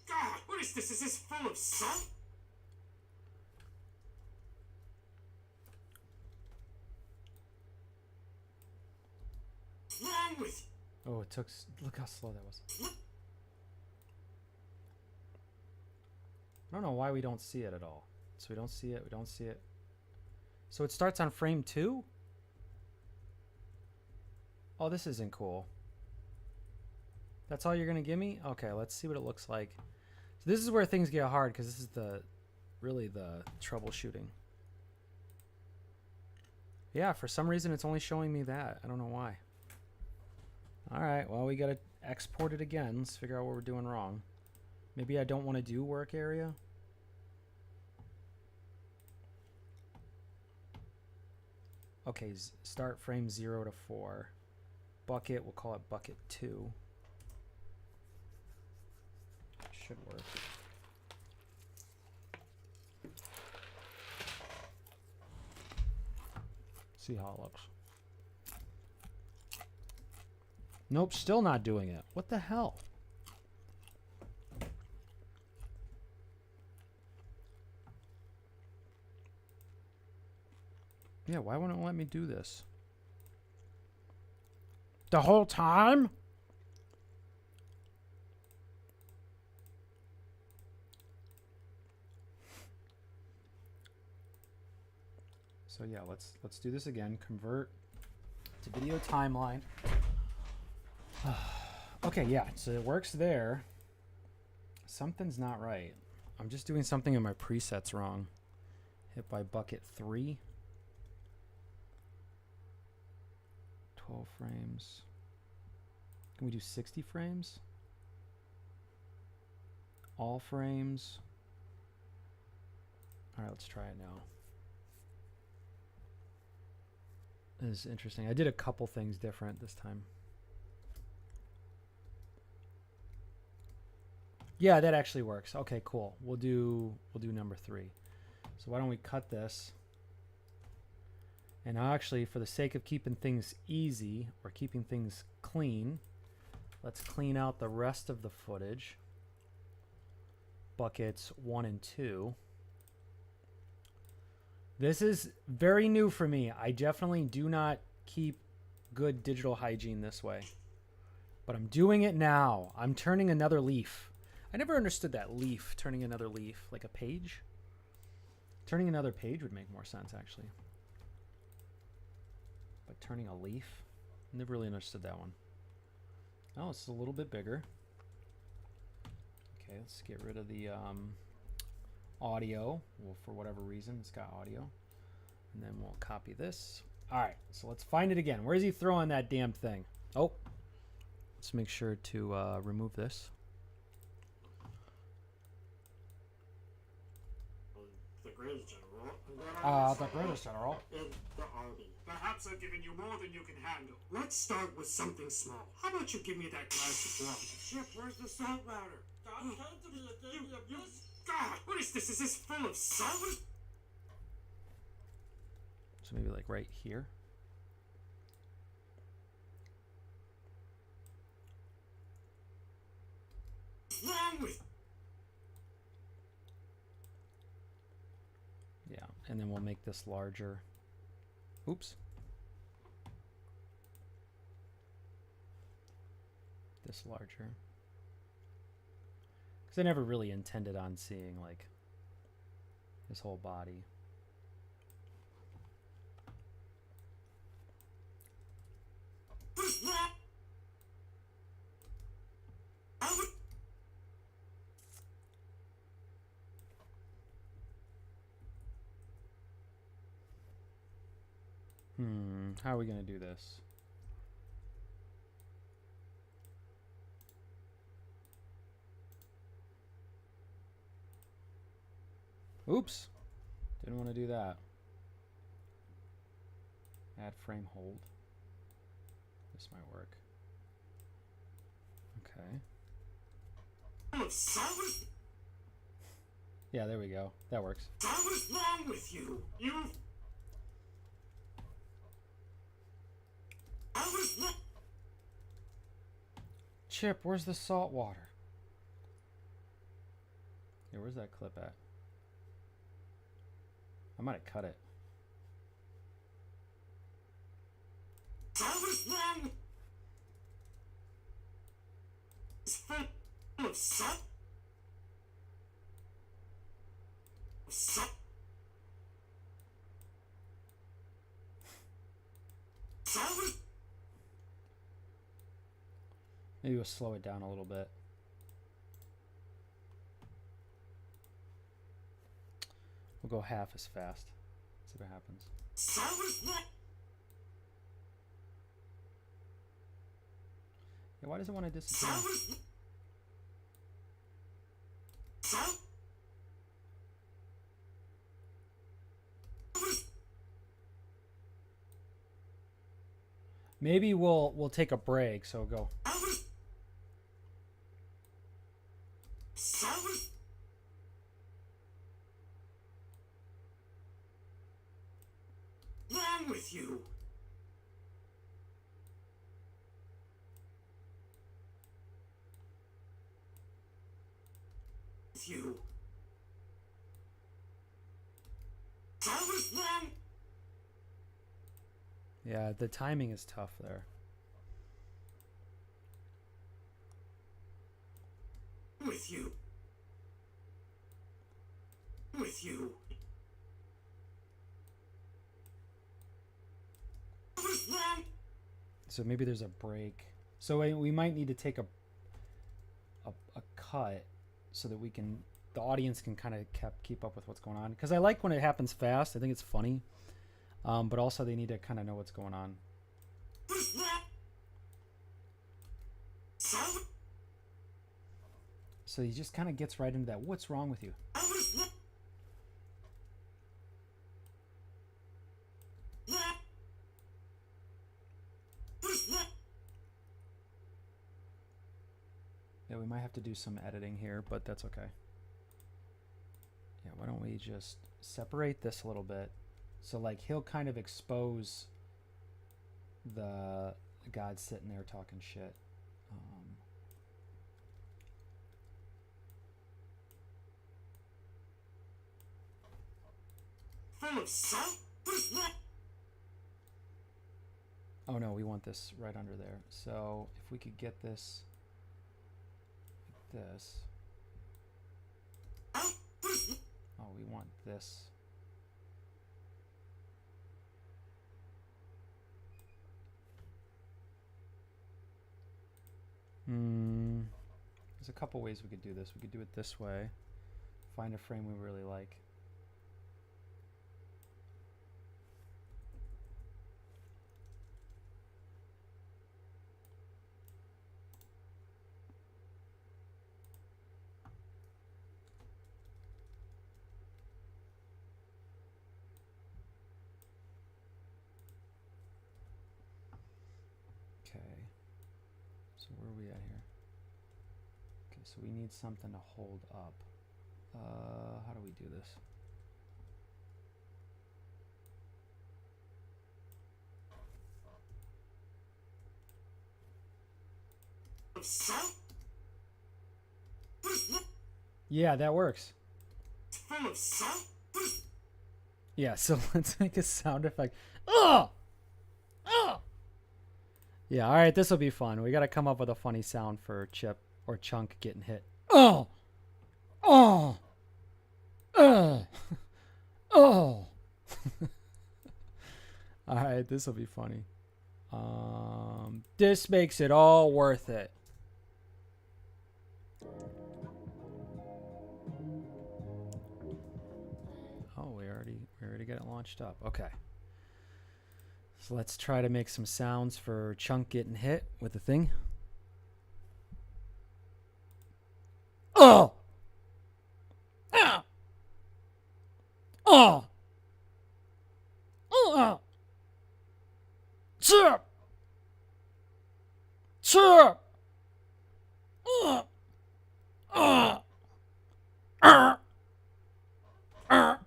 God, what is this? Is this full of salt? What's wrong with you? Oh, it took. Look how slow that was. I don't know why we don't see it at all. So we don't see it. We don't see it. So it starts on frame 2. Oh, this isn't cool. That's all you're gonna give me? Okay, let's see what it looks like. So this is where things get hard because this is really the troubleshooting. Yeah, for some reason it's only showing me that. I don't know why. All right, well, we gotta export it again. Let's figure out what we're doing wrong. Maybe I don't want to do work area. Okay, start frame 0 to 4. Bucket, we'll call it bucket 2. Should work. See how it looks. Nope, still not doing it. What the hell? Yeah, why wouldn't it let me do this? The whole time? So yeah, let's do this again. Convert to video timeline. Okay, yeah, so it works there. Something's not right. I'm just doing something in my presets wrong. Hit by bucket 3. 12 frames. Can we do 60 frames? All frames. All right, let's try it now. This is interesting. I did a couple things different this time. Yeah, that actually works. Okay, cool. We'll do number 3. So why don't we cut this? And actually, for the sake of keeping things easy or keeping things clean, let's clean out the rest of the footage. Buckets 1 and 2. This is very new for me. I definitely do not keep good digital hygiene this way. But I'm doing it now. I'm turning another leaf. I never understood that leaf, turning another leaf, like a page. Turning another page would make more sense, actually. But turning a leaf? Never really understood that one. Oh, it's a little bit bigger. Okay, let's get rid of the audio. Well, for whatever reason, it's got audio. And then we'll copy this. All right, so let's find it again. Where's he throwing that damn thing? Oh, let's make sure to remove this. The greatest general. The greatest general. In the army. Perhaps I've given you more than you can handle. Let's start with something small. How about you give me that glass of water? Chip, where's the salt ladder? God, what is this? Is this full of salt? So maybe like right here. What's wrong with? Yeah, and then we'll make this larger. Oops. This larger. Because I never really intended on seeing like his whole body. What's wrong? How are we going to do this? Oops. Didn't want to do that. Add frame hold. This might work. Okay. Full of salt? Yeah, there we go. That works. What is wrong with you? You. What is wrong? Chip, where's the salt water? Yeah, where's that clip at? I might have cut it. What is wrong? It's full of salt. Salt. Salt. Maybe we'll slow it down a little bit. We'll go half as fast. See what happens. Yeah, why does it want to disappear? Maybe we'll take a break, so go. Wrong with you? With you? What is wrong? Yeah, the timing is tough there. With you? With you? What is wrong? So maybe there's a break. So we might need to take a cut so that we can, the audience can kind of keep up with what's going on. Because I like when it happens fast. I think it's funny. But also they need to kind of know what's going on. What is wrong? So he just kind of gets right into that. What's wrong with you? What is wrong? Yeah, we might have to do some editing here, but that's okay. Yeah, why don't we just separate this a little bit? So like he'll kind of expose the God sitting there talking shit. Full of salt? What is wrong? Oh no, we want this right under there. So if we could get this like this. Oh, we want this. There's a couple ways we could do this. We could do it this way. Find a frame we really like. Okay. So where are we at here? Okay, so we need something to hold up. How do we do this? Salt? Yeah, that works. Full of salt? Yeah, so let's make a sound effect. Oh! Oh! Yeah, all right, this will be fun. We got to come up with a funny sound for Chip or Chunk getting hit. Oh! Oh! Oh! Oh! All right, this will be funny. This makes it all worth it. Oh, we already got it launched up. Okay. So let's try to make some sounds for Chunk getting hit with the thing. Oh! Ah! Oh! Oh! Chip! Chip! Oh! Oh! Ah! Ah!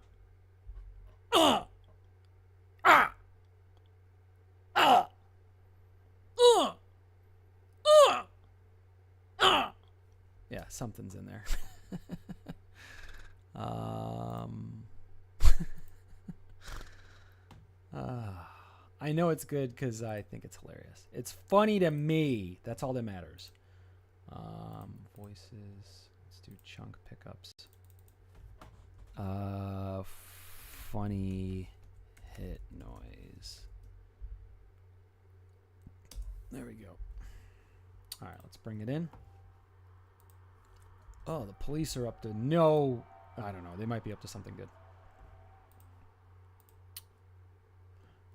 Ah! Ah! Ah! Yeah, something's in there. I know it's good because I think it's hilarious. It's funny to me. That's all that matters. Voices. Let's do Chunk pickups. Funny hit noise. There we go. All right, let's bring it in. Oh, the police are up to no. I don't know. They might be up to something good.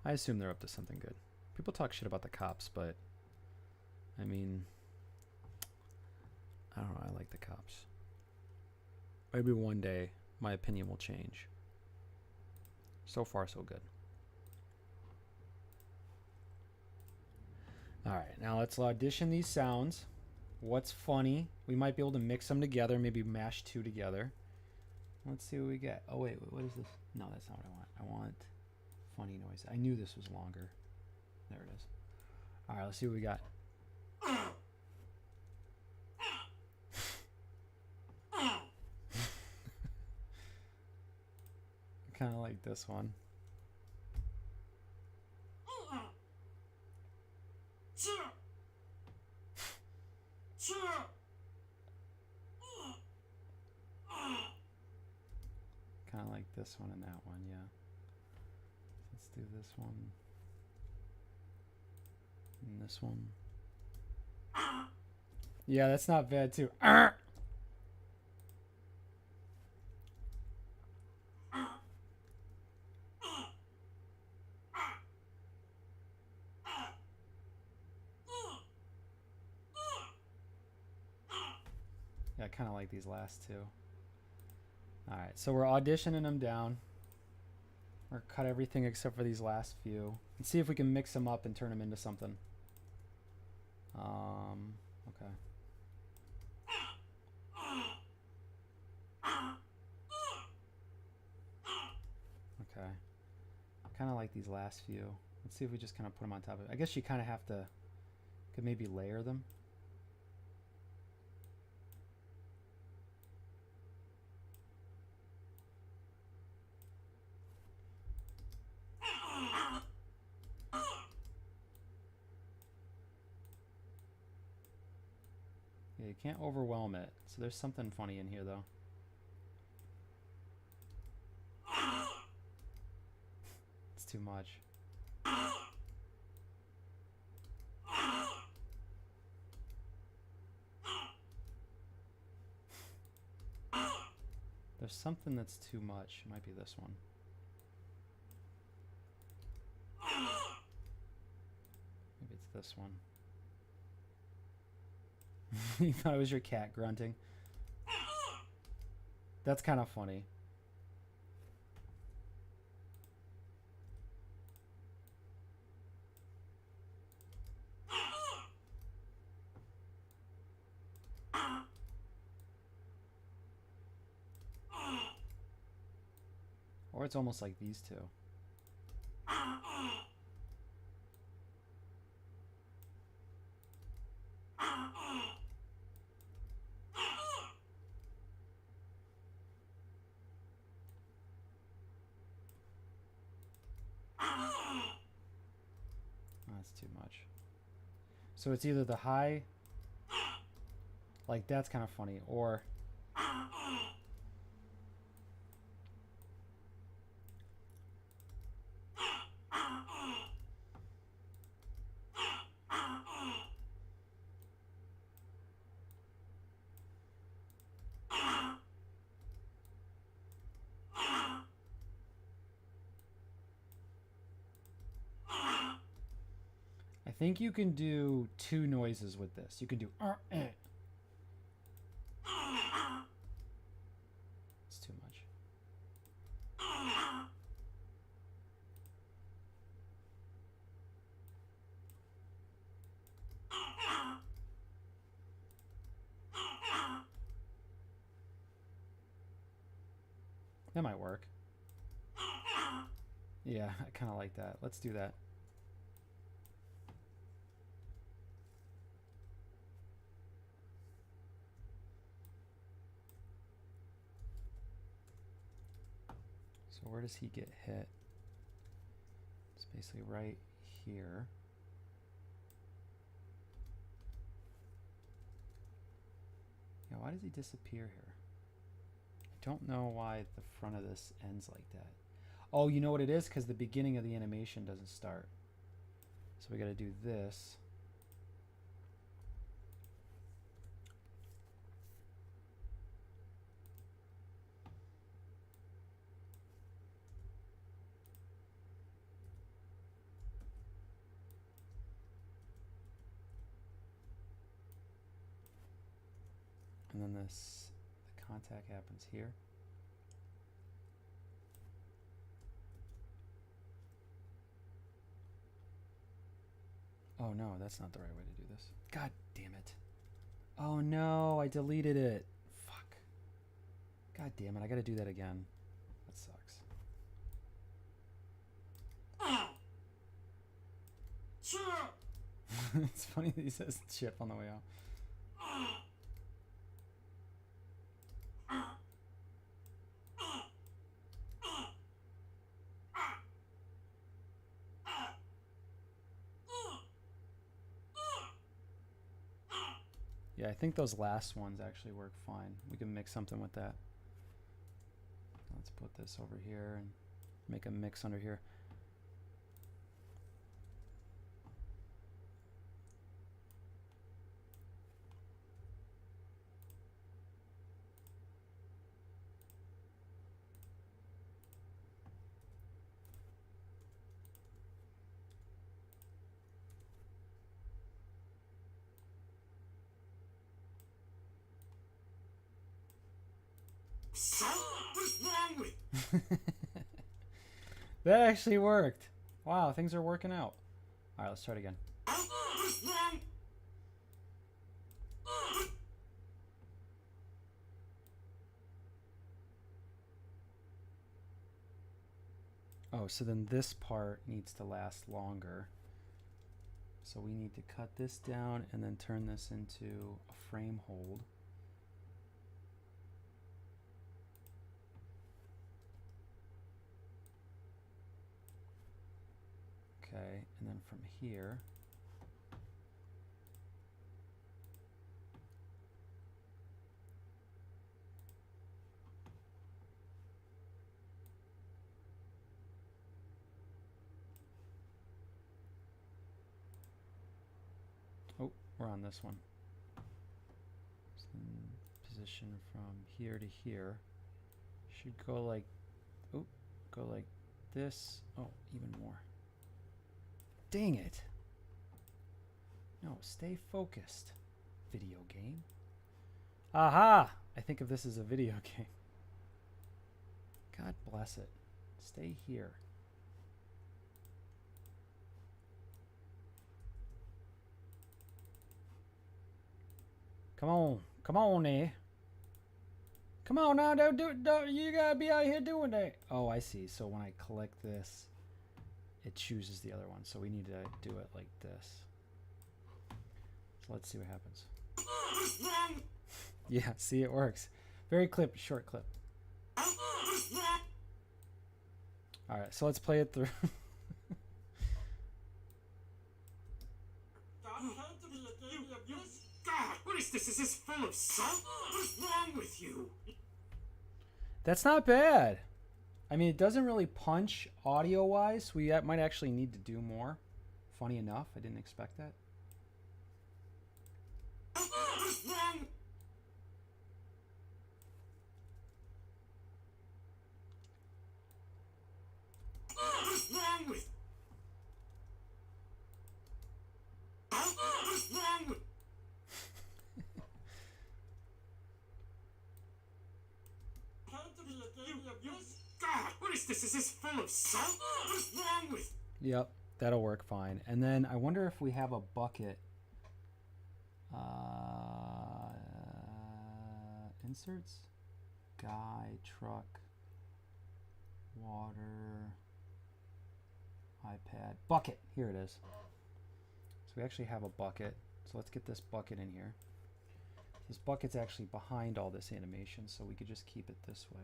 I assume they're up to something good. People talk shit about the cops, but I mean, I don't know. I like the cops. Maybe one day my opinion will change. So far, so good. All right, now let's audition these sounds. What's funny? We might be able to mix them together, maybe mash two together. Let's see what we get. Oh, wait, what is this? No, that's not what I want. I want funny noise. I knew this was longer. There it is. All right, let's see what we got. Kind of like this one. Kind of like this one and that one, yeah. Let's do this one. And this one. Yeah, that's not bad too. Yeah, I kind of like these last two. Alright, so we're auditioning them down. We're cut everything except for these last few. And see if we can mix them up and turn them into something. Okay. Okay. I kind of like these last few. Let's see if we just kind of put them on top of it. I guess you kind of have to, could maybe layer them. Yeah, you can't overwhelm it. So there's something funny in here though. It's too much. There's something that's too much. It might be this one. Maybe it's this one. You thought it was your cat grunting? That's kind of funny. Or it's almost like these two. That's too much. So it's either the high, like that's kind of funny, or I think you can do two noises with this. You can do It's too much. That might work. Yeah, I kind of like that. Let's do that. So where does he get hit? It's basically right here. Yeah, why does he disappear here? I don't know why the front of this ends like that. Oh, you know what it is? Because the beginning of the animation doesn't start. So we got to do this. And then this, the contact happens here. Oh no, that's not the right way to do this. God damn it. Oh no, I deleted it. Fuck. God damn it, I gotta do that again. That sucks. Chip! It's funny that he says Chip on the way out. Yeah, I think those last ones actually work fine. We can mix something with that. Let's put this over here and make a mix under here. So, what's wrong with? That actually worked. Wow, things are working out. All right, let's try it again. What's wrong? Oh, so then this part needs to last longer. So we need to cut this down and then turn this into a frame hold. Okay, and then from here, oh, we're on this one. So then position from here to here. Should go like, oh, go like this. Oh, even more. Dang it. No, stay focused. Video game. Aha! I think of this as a video game. God bless it. Stay here. Come on. Come on, eh? Come on now, don't, you gotta be out here doing that. Oh, I see. So when I click this, it chooses the other one. So we need to do it like this. So let's see what happens. Yeah, see, it works. Very short clip. Alright, so let's play it through. God, what is this? Is this full of salt? What is wrong with you? That's not bad. I mean, it doesn't really punch audio-wise. We might actually need to do more. Funny enough, I didn't expect that. What is wrong? What is wrong with? What is wrong with? God, what is this? Is this full of salt? What is wrong with? Yep, that'll work fine. And then I wonder if we have a bucket. Inserts? Guy, truck, water, iPad, bucket. Here it is. So we actually have a bucket. So let's get this bucket in here. This bucket's actually behind all this animation, so we could just keep it this way.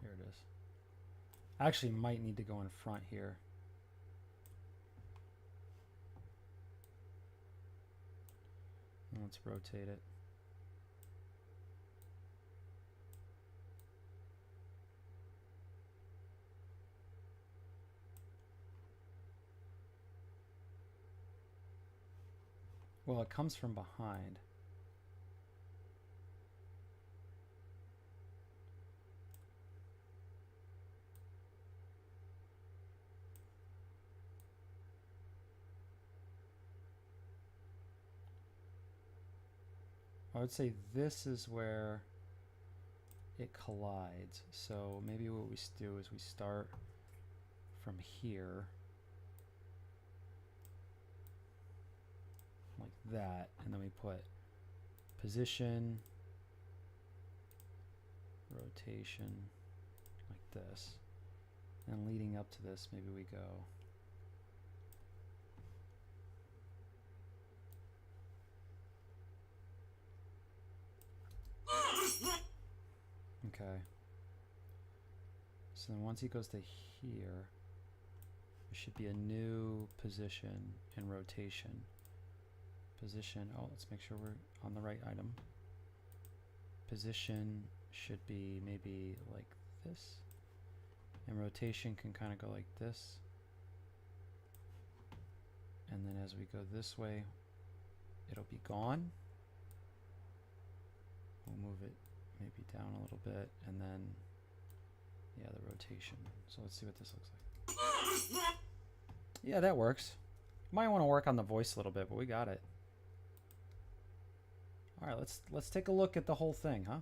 Here it is. I actually might need to go in front here. Let's rotate it. Well, it comes from behind. I would say this is where it collides. So maybe what we do is we start from here, like that, and then we put position, rotation, like this. And leading up to this, maybe we go okay. So then once he goes to here, there should be a new position and rotation. Position, oh, let's make sure we're on the right item. Position should be maybe like this. And rotation can kind of go like this. And then as we go this way, it'll be gone. We'll move it maybe down a little bit, and then, yeah, the rotation. So let's see what this looks like. Yeah, that works. Might want to work on the voice a little bit, but we got it. All right, let's take a look at the whole thing, huh?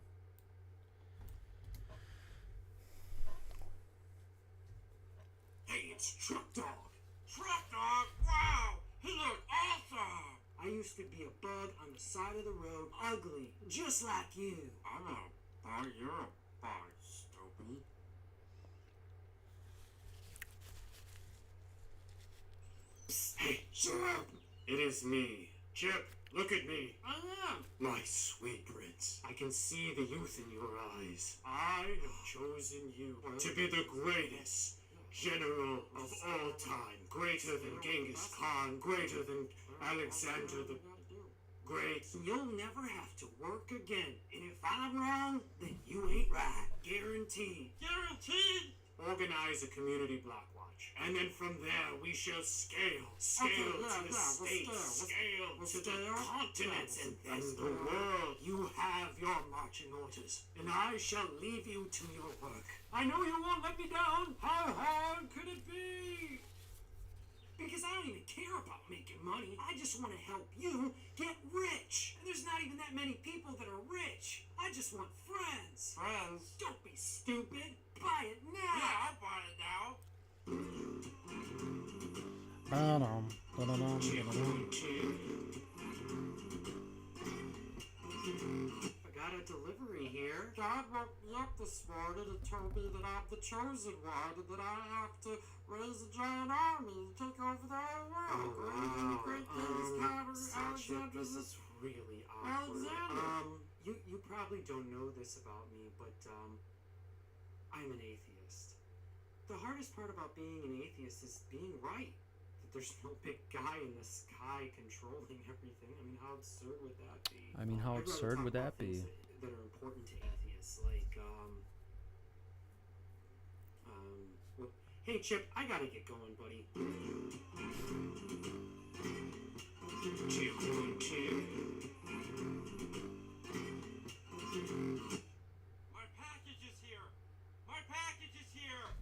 Hey, it's Truck Dog. Truck Dog? Wow! He looked awesome! I used to be a bug on the side of the road, ugly, just like you. I know. Thought you're a bug, stupid. Psst, hey, shut up! It is me. Chip, look at me. I am. My sweet prince. I can see the youth in your eyes. I have chosen you to be the greatest general of all time, greater than Genghis Khan, greater than Alexander the Great. You'll never have to work again. And if I'm wrong, then you ain't right. Guaranteed. Guaranteed? Organize a community block watch. And then from there, we shall scale to the states, scale to the continents, and then the world. You have your marching orders, and I shall leave you to your work. I know you won't let me down. How hard could it be? Because I don't even care about making money. I just want to help you get rich. And there's not even that many people that are rich. I just want friends. Friends? Don't be stupid. Buy it now. Yeah, I'll buy it now. I got a delivery here. God woke me up this morning and told me that I'm the chosen one and that I have to raise a giant army to take over the whole world. Great Chip, this is really awkward. You probably don't know this about me, but I'm an atheist. The hardest part about being an atheist is being right. That there's no big guy in the sky controlling everything. I mean, how absurd would that be? I mean, how absurd would that be? That are important to atheists, like well, hey Chip, I gotta get going, buddy. Chip, Chip. My package is here. My package is here.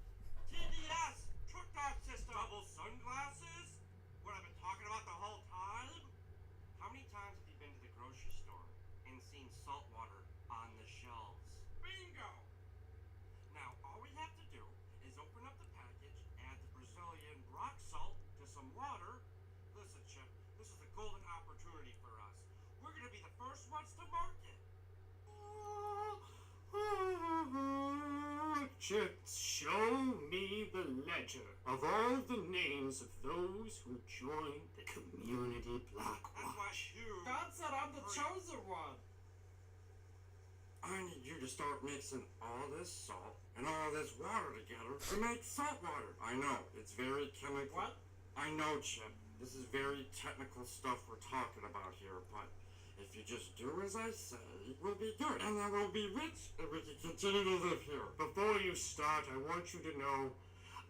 TDS, truck dot system. Double sunglasses? What I've been talking about the whole time? How many times have you been to the grocery store and seen salt water on the shelves? Bingo! Now, all we have to do is open up the package, add the Brazilian rock salt to some water. Listen, Chip, this is a golden opportunity for us. We're gonna be the first ones to market. Chip, show me the ledger of all the names of those who joined the community block watch. God said I'm the chosen one. I need you to start mixing all this salt and all this water together to make salt water. I know, it's very chemical. What? I know, Chip. This is very technical stuff we're talking about here, but if you just do as I say, we'll be good, and then we'll be rich, and we can continue to live here. Before you start, I want you to know,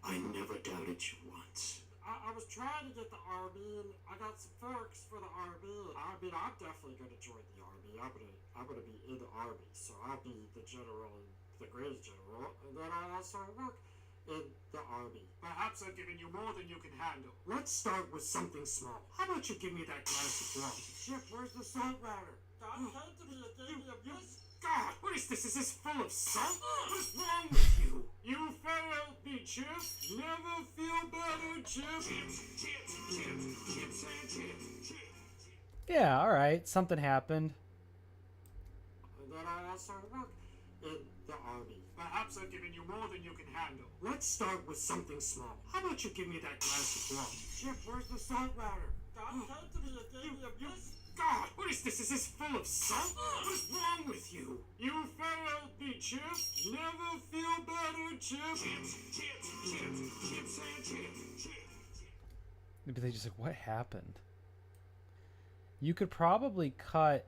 I never doubted you once. I was trying to get the army, and I got some forks for the army. I mean, I'm definitely going to join the army. I'm gonna be in the army, so I'll be the general, the greatest general, and then I'll also work in the army. Perhaps I've given you more than you can handle. Let's start with something small. How about you give me that glass of water? Chip, where's the salt water? God came to me and gave me a gift. God, what is this? Is this full of salt? What is wrong with you? You failed me, Chip. Never feel better, Chip. Chip. Yeah, all right. Something happened. And then I also work in the army. Perhaps I've given you more than you can handle. Let's start with something small. How about you give me that glass of water? Chip, where's the salt water? God came to me and gave me a gift. God, what is this? Is this full of salt? What is wrong with you? You failed me, Chip. Never feel better, Chip. Chip. Maybe they just like, what happened? You could probably cut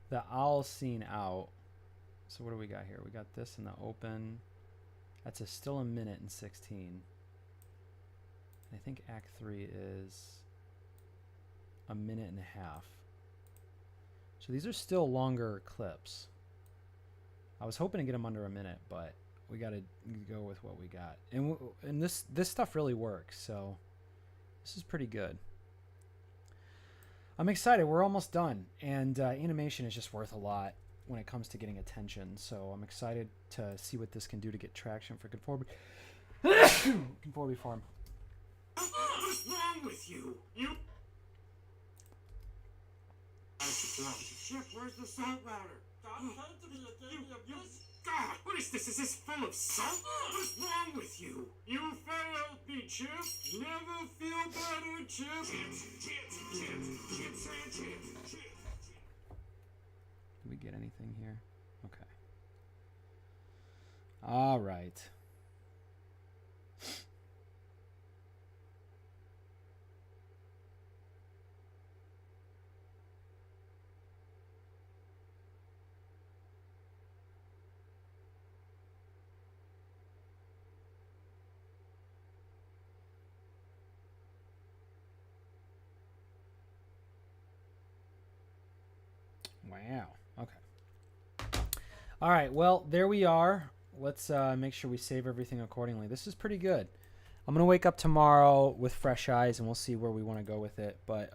the owl scene out. So what do we got here? We got this in the open. That's still a minute and 16. I think Act 3 is a minute and a half. So these are still longer clips. I was hoping to get them under a minute, but we got to go with what we got. And this stuff really works, so this is pretty good. I'm excited. We're almost done, and animation is just worth a lot when it comes to getting attention. So I'm excited to see what this can do to get traction for Conformity Farm. What's wrong with you? Chip, where's the salt water? God came to me and gave me a gift. God, what is this? Is this full of salt? What is wrong with you? You failed me, Chip. Never feel better, Chip. Chip. Did we get anything here? Okay. All right. Wow. Okay. All right. Well, there we are. Let's make sure we save everything accordingly. This is pretty good. I'm going to wake up tomorrow with fresh eyes, and we'll see where we want to go with it. But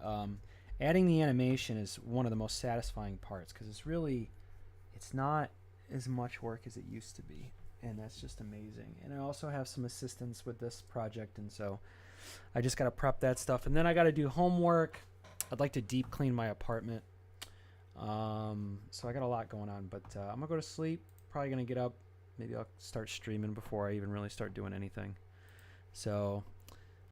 adding the animation is one of the most satisfying parts because it's not as much work as it used to be. And that's just amazing. And I also have some assistance with this project, and so I just got to prep that stuff. And then I got to do homework. I'd like to deep clean my apartment. So I got a lot going on, but I'm gonna go to sleep. Probably gonna get up. Maybe I'll start streaming before I even really start doing anything. So